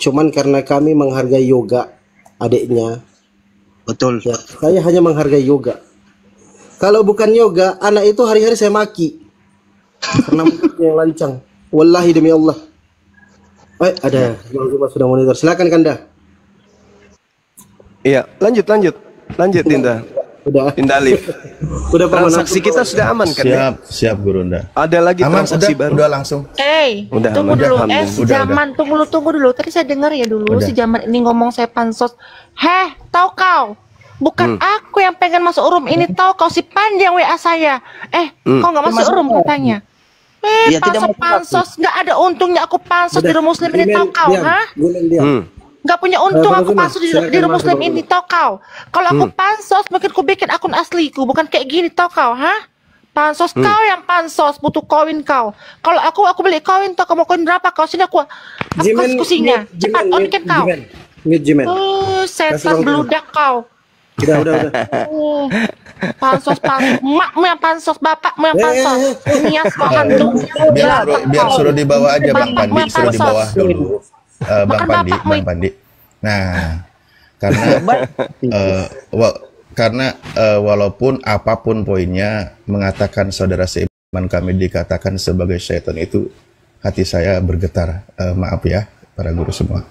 Cuman karena kami menghargai yoga adiknya. Betul. Ya, saya hanya menghargai yoga. Kalau bukan yoga, anak itu hari-hari saya maki. Karena mulutnya yang lancang. Wallahi demi Allah. Ada yang sudah monitor. Silakan Kanda. Iya, lanjut Dinda. Udah. Dinda Alif. Udah paman. Transaksi kita sudah aman kan ya? Siap Gurunda. Ada lagi Aman, transaksi baru? udah langsung. Udah Tunggu aman. dulu. Alhamdulillah. Zaman, tunggu dulu. Tadi saya dengar ya dulu, Udah. si Zaman ini ngomong saya pansos. Tahu kau? Bukan aku yang pengen masuk room ini, tahu kau si Pandi yang WA saya. Kau nggak masuk room katanya. Ya, tidak mau Pansos, nggak ada untungnya aku pansos di room muslim ini, tahu kau? Diam. Nggak punya untung Bang aku Zuma, pansos di silakan room muslim masuk, ini, tahu kau? Kalau aku pansos, mungkin ku bikin akun asliku, bukan kayak gini, tahu kau? Pansos kau yang pansos, butuh koin kau. Kalau aku beli koin, tau kamu koin berapa kau? Sini aku diskusinya. Cepat on cam kau. Mute Jimen. Setan beludak kau. Udah. Pansos, emakmu yang pansos, bapakmu yang pansos. Nias kau hantu. Biar suruh di bawah aja Bang Bapakmu Pandi, yang suruh di pansos. bawah dulu. Bang Makan Pandi. Nah, karena walaupun apapun poinnya, mengatakan saudara seiman kami dikatakan sebagai syaitan itu, hati saya bergetar. Maaf ya para guru semua.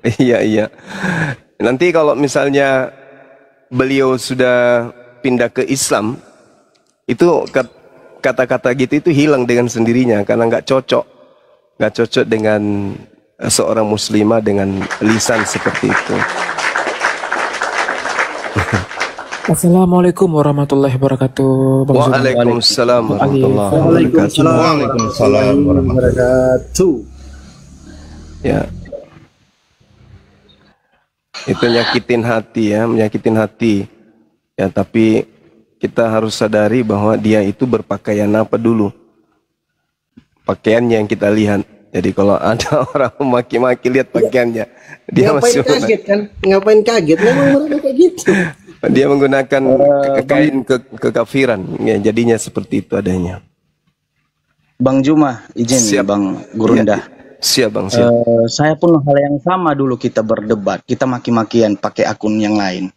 Iya. Nanti kalau misalnya beliau sudah pindah ke Islam, itu kata-kata gitu itu hilang dengan sendirinya karena nggak cocok dengan seorang muslimah dengan lisan seperti itu. Assalamualaikum warahmatullahi wabarakatuh. Bang Zuma. Waalaikumsalam warahmatullahi wabarakatuh. Waalaikumsalam warahmatullahi wabarakatuh. Ya. Itu menyakitkan hati ya, tapi kita harus sadari bahwa dia itu berpakaian apa dulu, pakaiannya yang kita lihat. Jadi kalau ada orang memaki-maki, lihat pakaiannya, dia Ngapain kaget kan? Ngapain kaget? Memang mereka kayak gitu. dia menggunakan kain kekafiran ya, jadinya seperti itu adanya. Bang Juma, izin Siap. Bang Gurunda. Siap Bang. Saya pun hal yang sama dulu, kita berdebat, kita maki-makian pakai akun yang lain.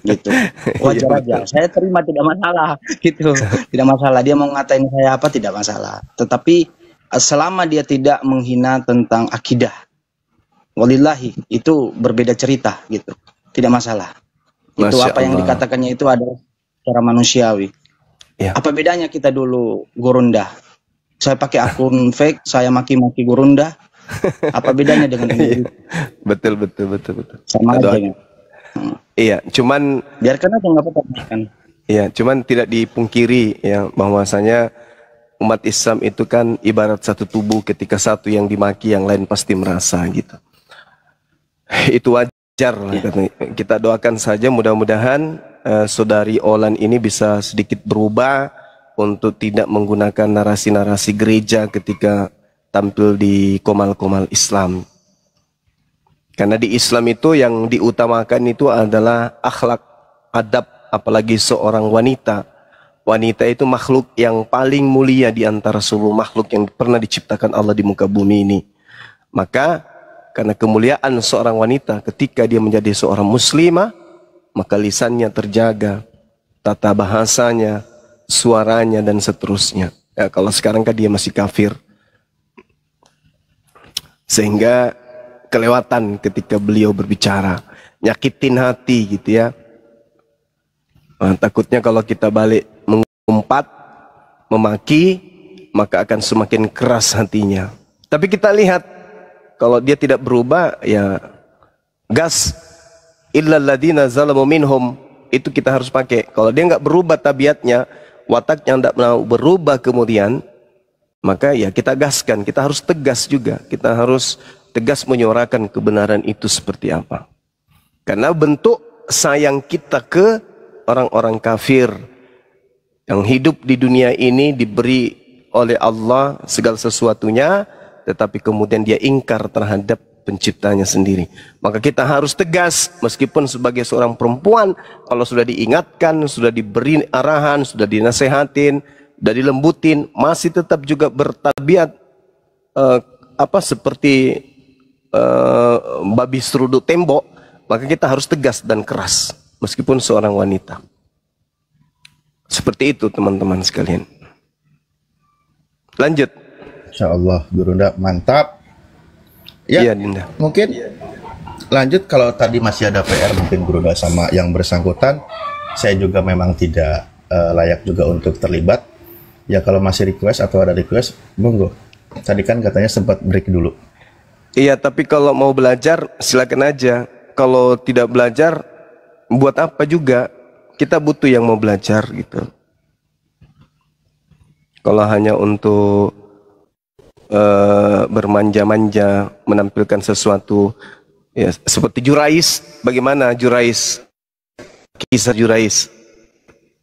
Gitu. Wajar aja. Saya terima, tidak masalah gitu. Tidak masalah. Dia mau ngatain saya apa tidak masalah. Tetapi selama dia tidak menghina tentang akidah, walillahi, itu berbeda cerita gitu. Tidak masalah. Itu Masya apa yang Allah. dikatakannya itu adalah secara manusiawi. Ya. Apa bedanya kita dulu Gurunda? Saya pakai akun fake, saya maki-maki Gurunda. Apa bedanya dengan ini? Betul. Sama Aduh, aja. Iya, cuman Biarkan aja, nggak apa-apa kan. iya, cuman tidak dipungkiri ya bahwasanya umat Islam itu kan ibarat satu tubuh, ketika satu yang dimaki yang lain pasti merasa gitu. Itu wajar lah. Kita doakan saja mudah-mudahan saudari Olan ini bisa sedikit berubah untuk tidak menggunakan narasi-narasi gereja ketika tampil di komal-komal Islam. Karena di Islam itu yang diutamakan itu adalah akhlak, adab, apalagi seorang wanita. Wanita itu makhluk yang paling mulia di antara seluruh makhluk yang pernah diciptakan Allah di muka bumi ini. Maka karena kemuliaan seorang wanita ketika dia menjadi seorang muslimah, maka lisannya terjaga, tata bahasanya, suaranya dan seterusnya. Ya, kalau sekarang kan dia masih kafir, sehingga kelewatan ketika beliau berbicara, nyakitin hati gitu ya. Nah, takutnya kalau kita balik mengumpat, memaki, maka akan semakin keras hatinya. Tapi kita lihat, kalau dia tidak berubah, ya gas. Illal ladina zalamu minhum, itu kita harus pakai. Kalau dia nggak berubah tabiatnya, wataknya tidak mau berubah kemudian, maka ya kita gaskan. Kita harus tegas juga. Kita harus tegas menyuarakan kebenaran itu seperti apa. Karena bentuk sayang kita ke orang-orang kafir yang hidup di dunia ini diberi oleh Allah segala sesuatunya, tetapi kemudian dia ingkar terhadap penciptanya sendiri. Maka kita harus tegas, meskipun sebagai seorang perempuan, kalau sudah diingatkan, sudah diberi arahan, sudah dinasehatin, sudah dilembutin, masih tetap juga bertabiat seperti babi seruduk tembok, maka kita harus tegas dan keras, meskipun seorang wanita. Seperti itu teman-teman sekalian. Lanjut. Insya Allah, Guru Nda, mantap. Ya, iya, Dinda. Mungkin lanjut, kalau tadi masih ada PR mungkin Guru Nda sama yang bersangkutan, saya juga memang tidak layak juga untuk terlibat. Ya kalau masih request atau ada request, monggo. Tadi kan katanya sempat break dulu. Iya, tapi kalau mau belajar silakan aja. Kalau tidak belajar, buat apa juga? Kita butuh yang mau belajar gitu. Kalau hanya untuk bermanja-manja, menampilkan sesuatu, ya seperti Jurais. Bagaimana Jurais? Kisah Jurais.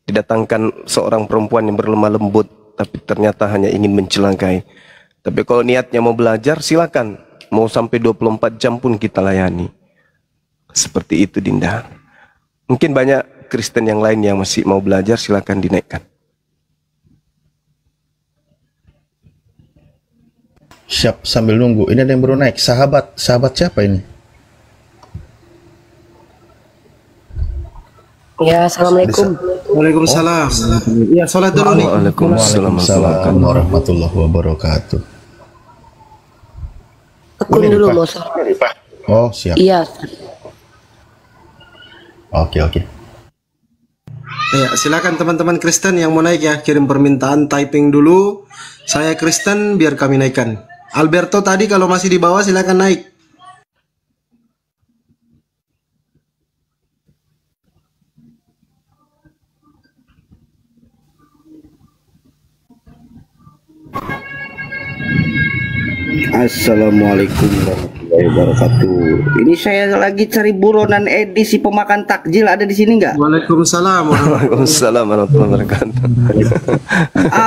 Didatangkan seorang perempuan yang berlemah lembut, tapi ternyata hanya ingin mencelakai. Tapi kalau niatnya mau belajar, silakan. Mau sampai 24 jam pun kita layani. Seperti itu, Dinda. Mungkin banyak Kristen yang lain yang masih mau belajar, silakan dinaikkan. Siap, sambil nunggu. Ini ada yang baru naik. Sahabat siapa ini? Ya, assalamualaikum. Waalaikumsalam. Iya, sholat dulu nih. Waalaikumsalam warahmatullahi wabarakatuh. Tekun dulu, Bos. Oh, siap. Iya. Oke. Ya, silakan teman-teman Kristen yang mau naik ya, kirim permintaan, typing dulu. Saya Kristen, biar kami naikkan. Alberto tadi kalau masih di bawah silakan naik. Assalamualaikum warahmatullahi wabarakatuh. Ini saya lagi cari buronan edisi pemakan takjil, ada di sini nggak? Waalaikumsalam. Waalaikumsalam warahmatullahi wabarakatuh.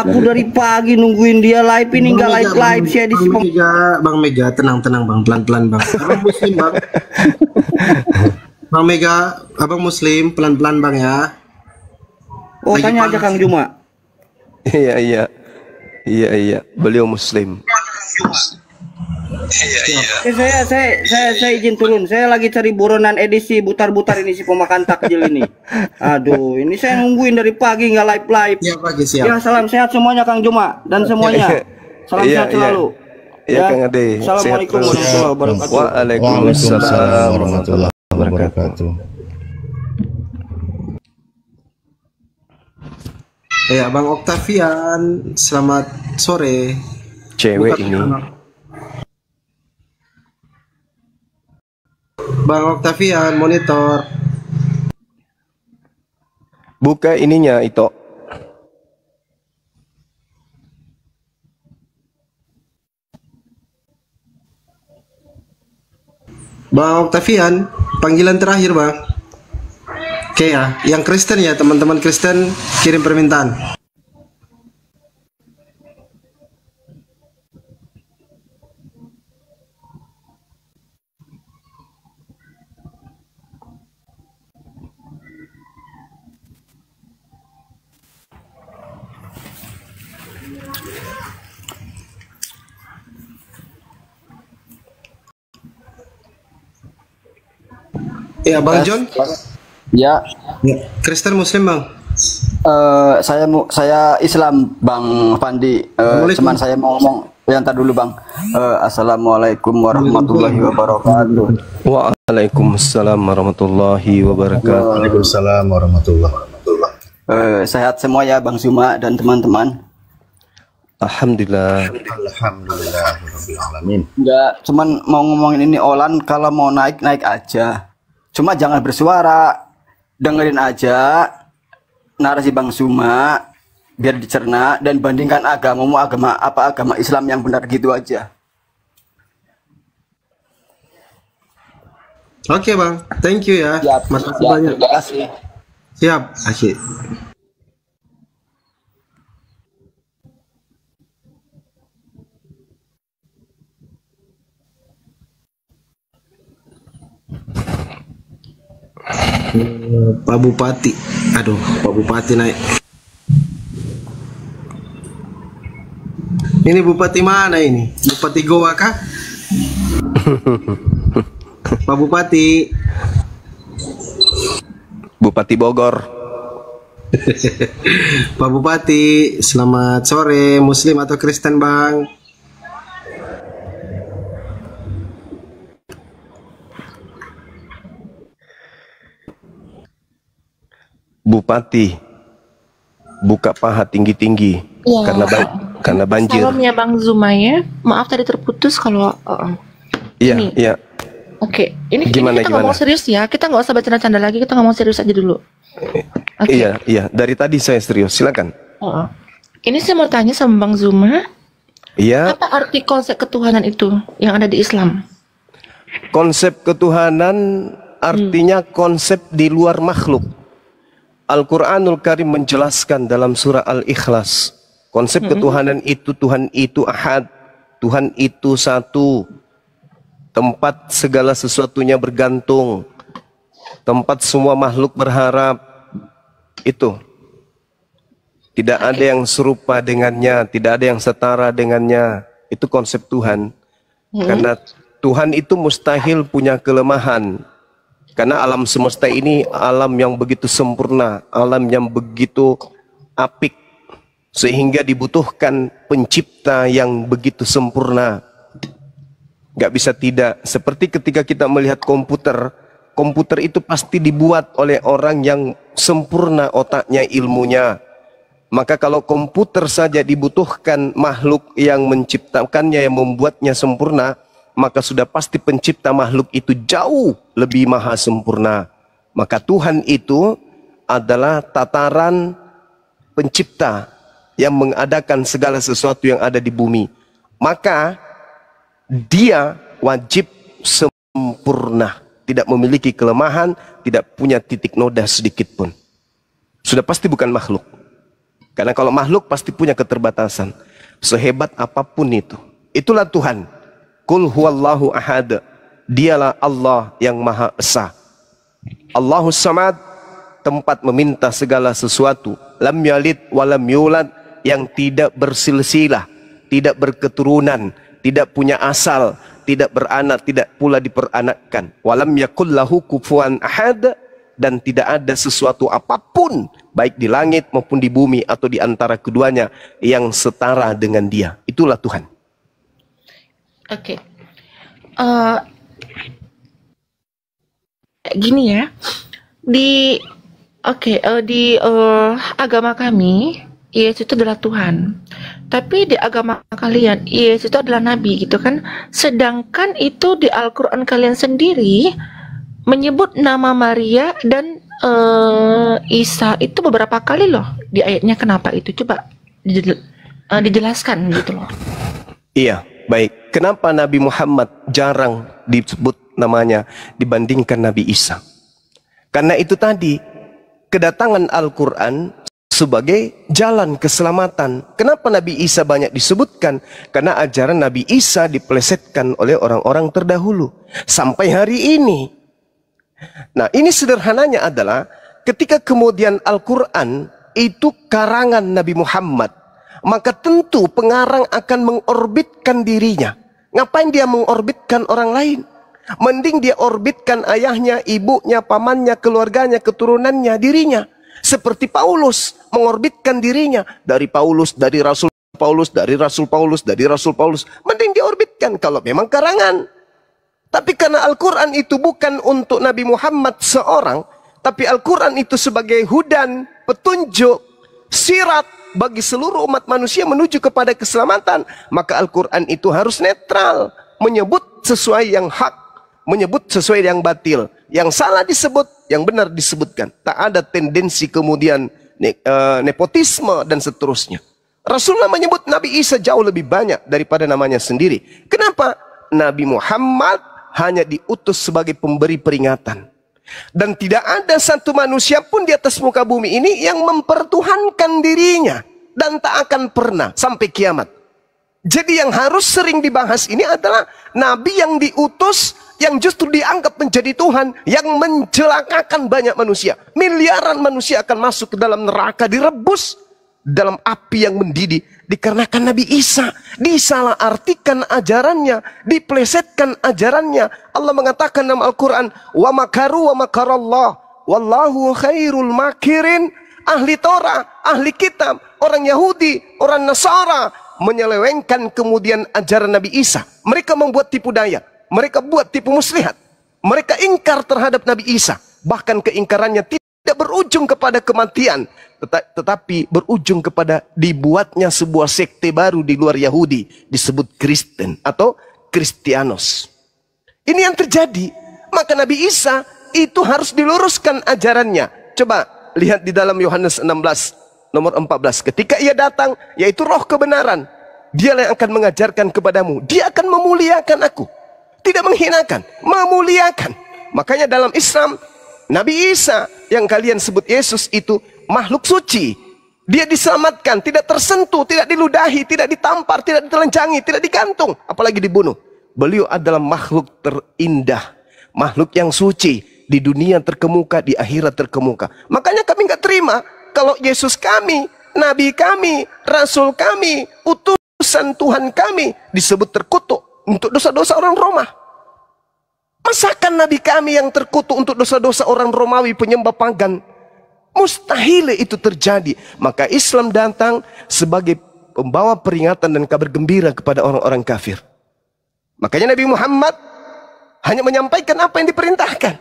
Aku dari pagi nungguin dia live, ini nggak live saya di sini. Bang Mega, tenang bang, pelan-pelan bang. Abang Muslim bang. Bang Mega, abang Muslim, pelan-pelan bang ya. Oh, lagi tanya panas. Aja Kang Juma. Iya, beliau Muslim. Saya izin turun. Saya lagi cari buronan edisi butar-butar ini si pemakan takjil ini. Aduh, ini saya nungguin dari pagi nggak live. Iya, pagi siap. Ya, salam sehat semuanya Kang Juma dan semuanya. Salam sehat selalu. Iya, Kang Ade. Assalamualaikum warahmatullahi wabarakatuh. Waalaikumsalam warahmatullahi wabarakatuh. Ya, Bang Octavian, selamat sore. Cewek ini. Bang Octavian, monitor. Buka ininya, itu. Bang Octavian, panggilan terakhir bang. Oke ya, yang Kristen ya, teman-teman Kristen kirim permintaan. Ya, Bang John. Ya. Kristen Muslim bang. Saya Islam Bang Pandi. Cuman saya mau ngomong yang tadi dulu Bang. Assalamualaikum warahmatullahi wabarakatuh. Waalaikumsalam warahmatullahi wabarakatuh. Waalaikumsalam warahmatullahi wabarakatuh. Sehat semua ya Bang Zuma dan teman-teman. Alhamdulillah. Alhamdulillah. Alamin. Enggak, cuman mau ngomongin ini Olan kalau mau naik aja. Cuma jangan bersuara. Dengerin aja narasi Bang Zuma biar dicerna dan bandingkan agamamu agama Islam yang benar gitu aja. Oke Bang, thank you ya. Siap, Makasih banyak. Terima kasih. Siap, asyik. Pak Bupati, aduh, Pak Bupati naik. Ini Bupati mana ini? Bupati Goa kah? Pak Bupati. Bupati Bogor. Pak Bupati, selamat sore. Muslim atau Kristen Bang? Bupati, buka paha tinggi-tinggi Ya. karena banjir. Salam ya Bang Zuma ya. Maaf tadi terputus kalau Iya, ini. iya. Oke, ini Gimana, kita gimana? ngomong serius ya. Kita nggak usah bercanda-canda lagi. Kita ngomong serius aja dulu. Oke. Iya, iya. Dari tadi saya serius. Silakan. Ini saya mau tanya sama Bang Zuma. Iya. Apa arti konsep ketuhanan itu yang ada di Islam? Konsep ketuhanan artinya konsep di luar makhluk. Al-Quranul Karim menjelaskan dalam surah Al-Ikhlas. Konsep ketuhanan itu, Tuhan itu ahad. Tuhan itu satu. Tempat segala sesuatunya bergantung. Tempat semua makhluk berharap. Itu. Tidak ada yang serupa dengannya. Tidak ada yang setara dengannya. Itu konsep Tuhan. Karena Tuhan itu mustahil punya kelemahan. Karena alam semesta ini alam yang begitu sempurna, alam yang begitu apik, sehingga dibutuhkan pencipta yang begitu sempurna. Gak bisa tidak. Seperti ketika kita melihat komputer, komputer itu pasti dibuat oleh orang yang sempurna otaknya, ilmunya. Maka kalau komputer saja dibutuhkan makhluk yang menciptakannya, yang membuatnya sempurna, maka sudah pasti pencipta makhluk itu jauh lebih maha sempurna. Maka Tuhan itu adalah tataran pencipta yang mengadakan segala sesuatu yang ada di bumi. Maka dia wajib sempurna, tidak memiliki kelemahan, tidak punya titik noda sedikit pun. Sudah pasti bukan makhluk. Karena kalau makhluk pasti punya keterbatasan. Sehebat apapun itu. Itulah Tuhan. Qul huwallahu ahad. Dialah Allah yang Maha Esa. Allahus Samad, tempat meminta segala sesuatu. Lam yalid walam yulad, yang tidak bersilsilah, tidak berketurunan, tidak punya asal, tidak beranak, tidak pula diperanakkan. Walam yakul lahu kufuwan ahad, dan tidak ada sesuatu apapun baik di langit maupun di bumi atau di antara keduanya yang setara dengan Dia. Itulah Tuhan. Oke. Gini ya. Di agama kami, Yesus itu adalah Tuhan. Tapi di agama kalian, Yesus itu adalah nabi gitu kan. Sedangkan itu di Al-Qur'an kalian sendiri menyebut nama Maria dan Isa itu beberapa kali loh di ayatnya. Kenapa itu? Coba dijelaskan gitu loh. Iya, baik. Kenapa Nabi Muhammad jarang disebut namanya dibandingkan Nabi Isa? Karena itu tadi, kedatangan Al-Quran sebagai jalan keselamatan. Kenapa Nabi Isa banyak disebutkan? Karena ajaran Nabi Isa dipelesetkan oleh orang-orang terdahulu. Sampai hari ini. Nah, ini sederhananya adalah ketika kemudian Al-Quran itu karangan Nabi Muhammad, maka tentu pengarang akan mengorbitkan dirinya. Ngapain dia mengorbitkan orang lain? Mending dia orbitkan ayahnya, ibunya, pamannya, keluarganya, keturunannya, dirinya. Seperti Paulus mengorbitkan dirinya. Dari Paulus, dari Rasul Paulus, dari Rasul Paulus, dari Rasul Paulus. Mending diorbitkan kalau memang karangan. Tapi karena Al-Quran itu bukan untuk Nabi Muhammad seorang, tapi Al-Quran itu sebagai hudan, petunjuk, sirat bagi seluruh umat manusia menuju kepada keselamatan, maka Al-Quran itu harus netral, menyebut sesuai yang hak, menyebut sesuai yang batil, yang salah disebut, yang benar disebutkan. Tak ada tendensi kemudian nepotisme dan seterusnya. Rasulullah menyebut Nabi Isa jauh lebih banyak daripada namanya sendiri. Kenapa? Nabi Muhammad hanya diutus sebagai pemberi peringatan. Dan tidak ada satu manusia pun di atas muka bumi ini yang mempertuhankan dirinya. Dan tak akan pernah sampai kiamat. Jadi yang harus sering dibahas ini adalah Nabi yang diutus, yang justru dianggap menjadi Tuhan, yang mencelakakan banyak manusia. Miliaran manusia akan masuk ke dalam neraka, direbus dalam api yang mendidih, dikarenakan Nabi Isa disalahartikan ajarannya, diplesetkan ajarannya. Allah mengatakan dalam Al-Quran, wa makaru wa makarallah wallahu khairul makirin. Ahli Torah, ahli kitab, orang Yahudi, orang Nasara menyelewengkan kemudian ajaran Nabi Isa. Mereka membuat tipu daya, mereka buat tipu muslihat, mereka ingkar terhadap Nabi Isa. Bahkan keingkarannya tidak berujung kepada kematian, tetapi berujung kepada dibuatnya sebuah sekte baru di luar Yahudi, disebut Kristen atau Kristianos. Ini yang terjadi. Maka Nabi Isa itu harus diluruskan ajarannya. Coba lihat di dalam Yohanes 16 nomor 14. Ketika ia datang, yaitu roh kebenaran, dialah yang akan mengajarkan kepadamu. Dia akan memuliakan aku. Tidak menghinakan, memuliakan. Makanya dalam Islam, Nabi Isa yang kalian sebut Yesus itu makhluk suci. Dia diselamatkan, tidak tersentuh, tidak diludahi, tidak ditampar, tidak ditelanjangi, tidak digantung, apalagi dibunuh. Beliau adalah makhluk terindah, makhluk yang suci, di dunia terkemuka, di akhirat terkemuka. Makanya kami nggak terima kalau Yesus kami, Nabi kami, Rasul kami, utusan Tuhan kami disebut terkutuk untuk dosa-dosa orang Roma. Masakan Nabi kami yang terkutuk untuk dosa-dosa orang Romawi penyembah pagan? Mustahil itu terjadi. Maka Islam datang sebagai pembawa peringatan dan kabar gembira kepada orang-orang kafir. Makanya Nabi Muhammad hanya menyampaikan apa yang diperintahkan.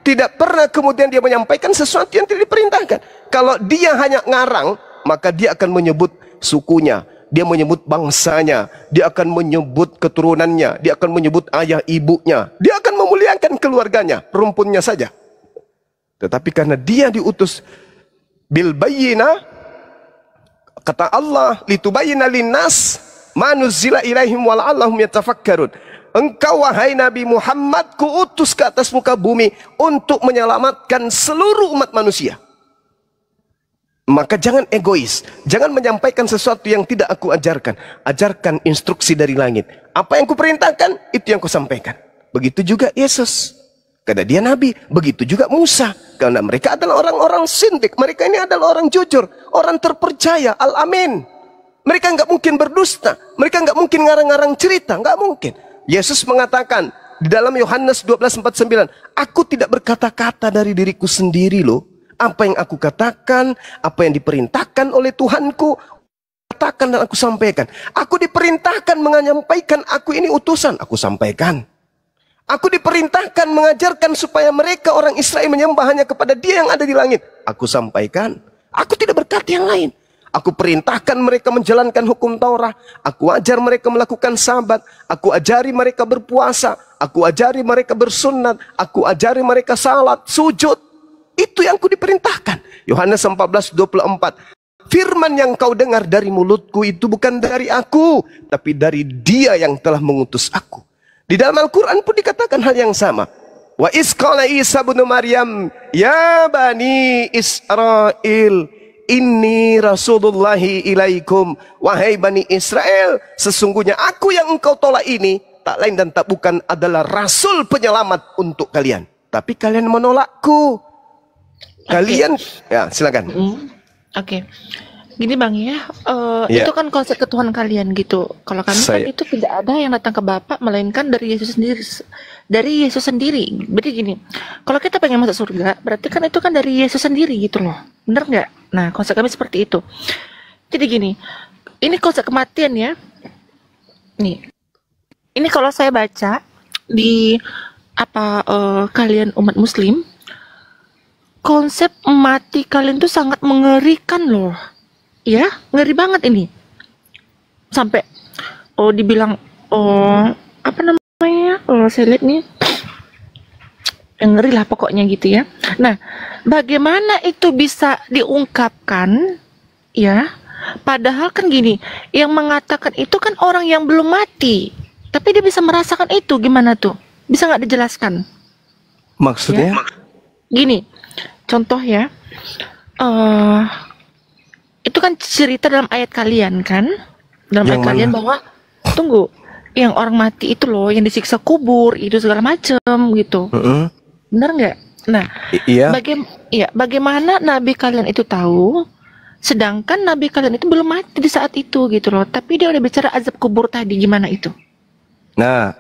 Tidak pernah kemudian dia menyampaikan sesuatu yang tidak diperintahkan. Kalau dia hanya ngarang, maka dia akan menyebut sukunya, dia menyebut bangsanya, dia akan menyebut keturunannya, dia akan menyebut ayah ibunya, dia akan memuliakan keluarganya, rumpunnya saja. Tetapi karena dia diutus bil bayyina, kata Allah, litubayyina linnas ma nuzila ilaihim wa la'allahum yatafakkarun. Engkau wahai Nabi Muhammad, kuutus ke atas muka bumi untuk menyelamatkan seluruh umat manusia. Maka jangan egois, jangan menyampaikan sesuatu yang tidak aku ajarkan. Ajarkan instruksi dari langit. Apa yang kuperintahkan, itu yang kusampaikan. Begitu juga Yesus, karena dia Nabi. Begitu juga Musa, karena mereka adalah orang-orang sindik. Mereka ini adalah orang jujur, orang terpercaya, al-amin. Mereka nggak mungkin berdusta, mereka nggak mungkin ngarang-ngarang cerita, nggak mungkin. Yesus mengatakan di dalam Yohanes 12:49, aku tidak berkata-kata dari diriku sendiri loh. Apa yang aku katakan, apa yang diperintahkan oleh Tuhanku, katakan dan aku sampaikan. Aku diperintahkan menyampaikan, aku ini utusan, aku sampaikan. Aku diperintahkan mengajarkan supaya mereka orang Israel menyembah hanya kepada Dia yang ada di langit, aku sampaikan. Aku tidak berkata yang lain. Aku perintahkan mereka menjalankan hukum Taurat. Aku ajar mereka melakukan sabat. Aku ajari mereka berpuasa. Aku ajari mereka bersunat. Aku ajari mereka salat, sujud. Itu yang aku diperintahkan. Yohanes 14:24. Firman yang kau dengar dari mulutku itu bukan dari aku, tapi dari Dia yang telah mengutus aku. Di dalam Al-Quran pun dikatakan hal yang sama. Wa iz qala Isa bin Maryam, ya bani Israel, inni rasulullahi ilaikum. Wahai Bani Israel, sesungguhnya aku yang engkau tolak ini tak lain dan tak bukan adalah rasul penyelamat untuk kalian. Tapi kalian menolakku. Kalian, ya silakan. Oke. Gini Bang ya, itu kan konsep ketuhanan kalian gitu. Kalau kami kan itu tidak ada yang datang ke Bapa melainkan dari Yesus sendiri. Dari Yesus sendiri. Berarti gini, kalau kita pengen masuk surga, berarti kan itu kan dari Yesus sendiri gitu loh. Bener nggak? Nah, konsep kami seperti itu. Jadi gini, ini konsep kematian ya. Nih, ini kalau saya baca di kalian umat Muslim, konsep mati kalian tuh sangat mengerikan loh. Ya, ngeri banget ini. Sampai dibilang apa namanya? Saya lihat nih. Yang ngeri lah pokoknya gitu ya. Nah, bagaimana itu bisa diungkapkan ya? Padahal kan gini, yang mengatakan itu kan orang yang belum mati. Tapi dia bisa merasakan itu, gimana tuh? Bisa nggak dijelaskan? Maksudnya? Ya? Gini, contoh ya. Itu kan cerita dalam ayat kalian kan? Dalam ayat kalian bahwa, tunggu, yang orang mati itu loh, yang disiksa kubur, itu segala macem gitu. Benar nggak? Nah, iya. Bagaimana nabi kalian itu tahu, sedangkan nabi kalian itu belum mati di saat itu gitu loh. Tapi dia udah bicara azab kubur tadi, gimana itu? Nah,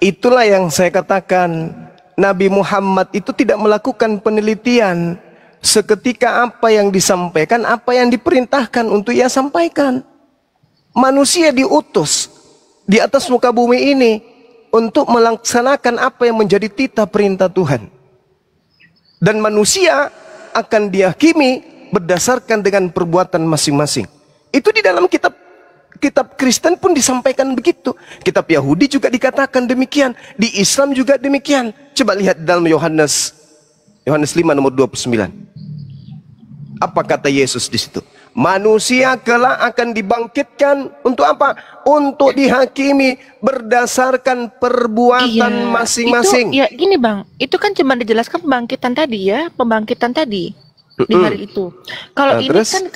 itulah yang saya katakan, Nabi Muhammad itu tidak melakukan penelitian seketika apa yang disampaikan, apa yang diperintahkan untuk ia sampaikan. Manusia diutus di atas muka bumi ini untuk melaksanakan apa yang menjadi titah perintah Tuhan. Dan manusia akan dihakimi berdasarkan dengan perbuatan masing-masing. Itu di dalam kitab Kristen pun disampaikan begitu. Kitab Yahudi juga dikatakan demikian. Di Islam juga demikian. Coba lihat dalam Yohanes 5 nomor 29. Apa kata Yesus di situ? Manusia kelak akan dibangkitkan untuk apa? Untuk dihakimi berdasarkan perbuatan masing-masing. Itu, ya gini Bang, itu kan cuma dijelaskan pembangkitan tadi ya, pembangkitan tadi di hari itu. Kalau ini terus? kan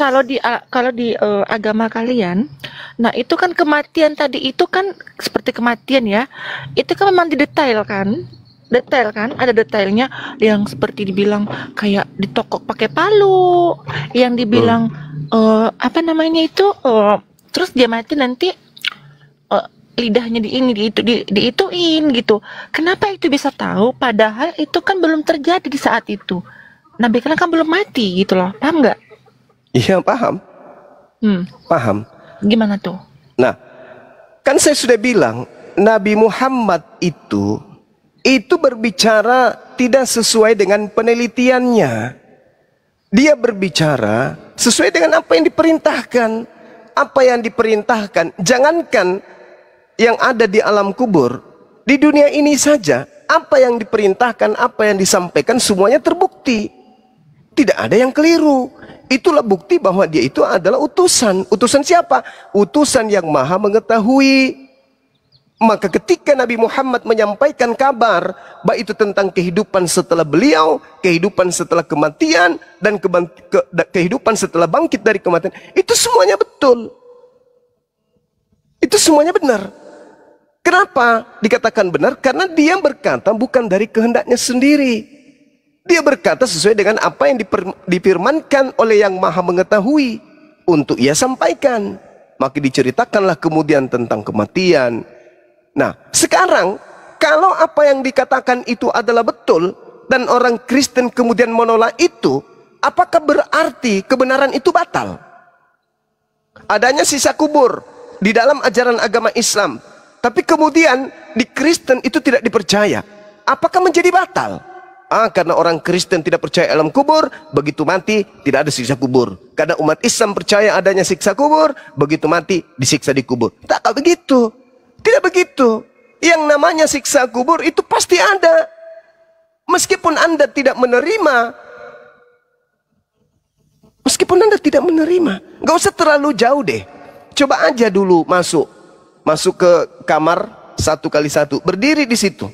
kalau di agama kalian, nah itu kan kematian tadi itu kan seperti kematian ya, itu kan memang didetailkan. Detail kan, ada detailnya yang seperti dibilang kayak ditokok pakai palu, yang dibilang apa namanya itu, terus dia mati nanti lidahnya diituin gitu. Kenapa itu bisa tahu? Padahal itu kan belum terjadi di saat itu. Nabi kan belum mati gitu loh, paham nggak? Iya paham. Paham. Gimana tuh? Nah, kan saya sudah bilang Nabi Muhammad itu berbicara tidak sesuai dengan penelitiannya. Dia berbicara sesuai dengan apa yang diperintahkan. Apa yang diperintahkan, jangankan yang ada di alam kubur, di dunia ini saja, apa yang diperintahkan, apa yang disampaikan, semuanya terbukti. Tidak ada yang keliru. Itulah bukti bahwa dia itu adalah utusan. Utusan siapa? Utusan yang maha mengetahui. Maka ketika Nabi Muhammad menyampaikan kabar, baik itu tentang kehidupan setelah beliau, kehidupan setelah kematian, dan kehidupan setelah bangkit dari kematian, itu semuanya betul. Itu semuanya benar. Kenapa dikatakan benar? Karena dia berkata bukan dari kehendaknya sendiri. Dia berkata sesuai dengan apa yang difirmankan oleh yang maha mengetahui untuk ia sampaikan. Maka diceritakanlah kemudian tentang kematian. Nah, sekarang kalau apa yang dikatakan itu adalah betul dan orang Kristen kemudian menolak itu, apakah berarti kebenaran itu batal? Adanya sisa kubur di dalam ajaran agama Islam, tapi kemudian di Kristen itu tidak dipercaya. Apakah menjadi batal? Karena orang Kristen tidak percaya alam kubur, begitu mati tidak ada siksa kubur. Karena umat Islam percaya adanya siksa kubur, begitu mati disiksa di kubur. Tak begitu. Tidak begitu. Yang namanya siksa kubur itu pasti ada. Meskipun Anda tidak menerima. Gak usah terlalu jauh deh. Coba aja dulu masuk ke kamar 1x1. Berdiri di situ.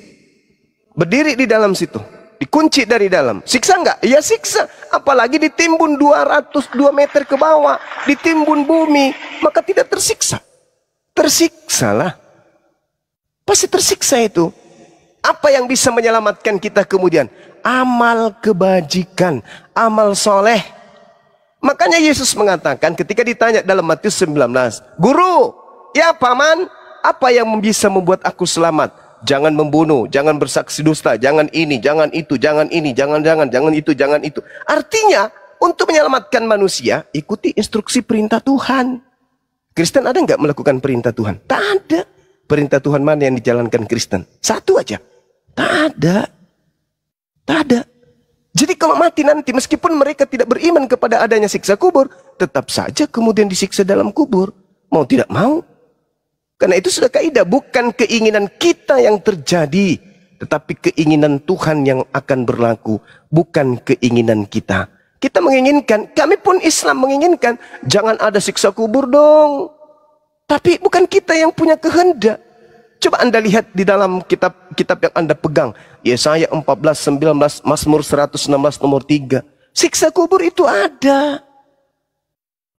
Berdiri di dalam situ. Dikunci dari dalam. Siksa enggak? Ya siksa. Apalagi ditimbun 202 meter ke bawah. Ditimbun bumi. Maka tidak tersiksa. Tersiksalah. Pasti tersiksa itu. Apa yang bisa menyelamatkan kita kemudian? Amal kebajikan, amal soleh. Makanya Yesus mengatakan ketika ditanya dalam Matius 19, Guru, ya paman, apa yang bisa membuat aku selamat? Jangan membunuh, jangan bersaksi dusta, jangan ini, jangan itu, jangan ini, jangan itu, jangan itu. Artinya, untuk menyelamatkan manusia, ikuti instruksi perintah Tuhan. Kristen ada nggak melakukan perintah Tuhan? Tak ada. Perintah Tuhan mana yang dijalankan Kristen? Satu aja. Tak ada. Jadi kalau mati nanti, meskipun mereka tidak beriman kepada adanya siksa kubur, tetap saja kemudian disiksa dalam kubur. Mau tidak mau. Karena itu sudah kaidah, bukan keinginan kita yang terjadi, tetapi keinginan Tuhan yang akan berlaku, bukan keinginan kita. Kita menginginkan, kami pun Islam menginginkan, jangan ada siksa kubur dong. Tapi bukan kita yang punya kehendak. Coba Anda lihat di dalam kitab yang Anda pegang, Yesaya 14:19, Mazmur 116 nomor 3. Siksa kubur itu ada.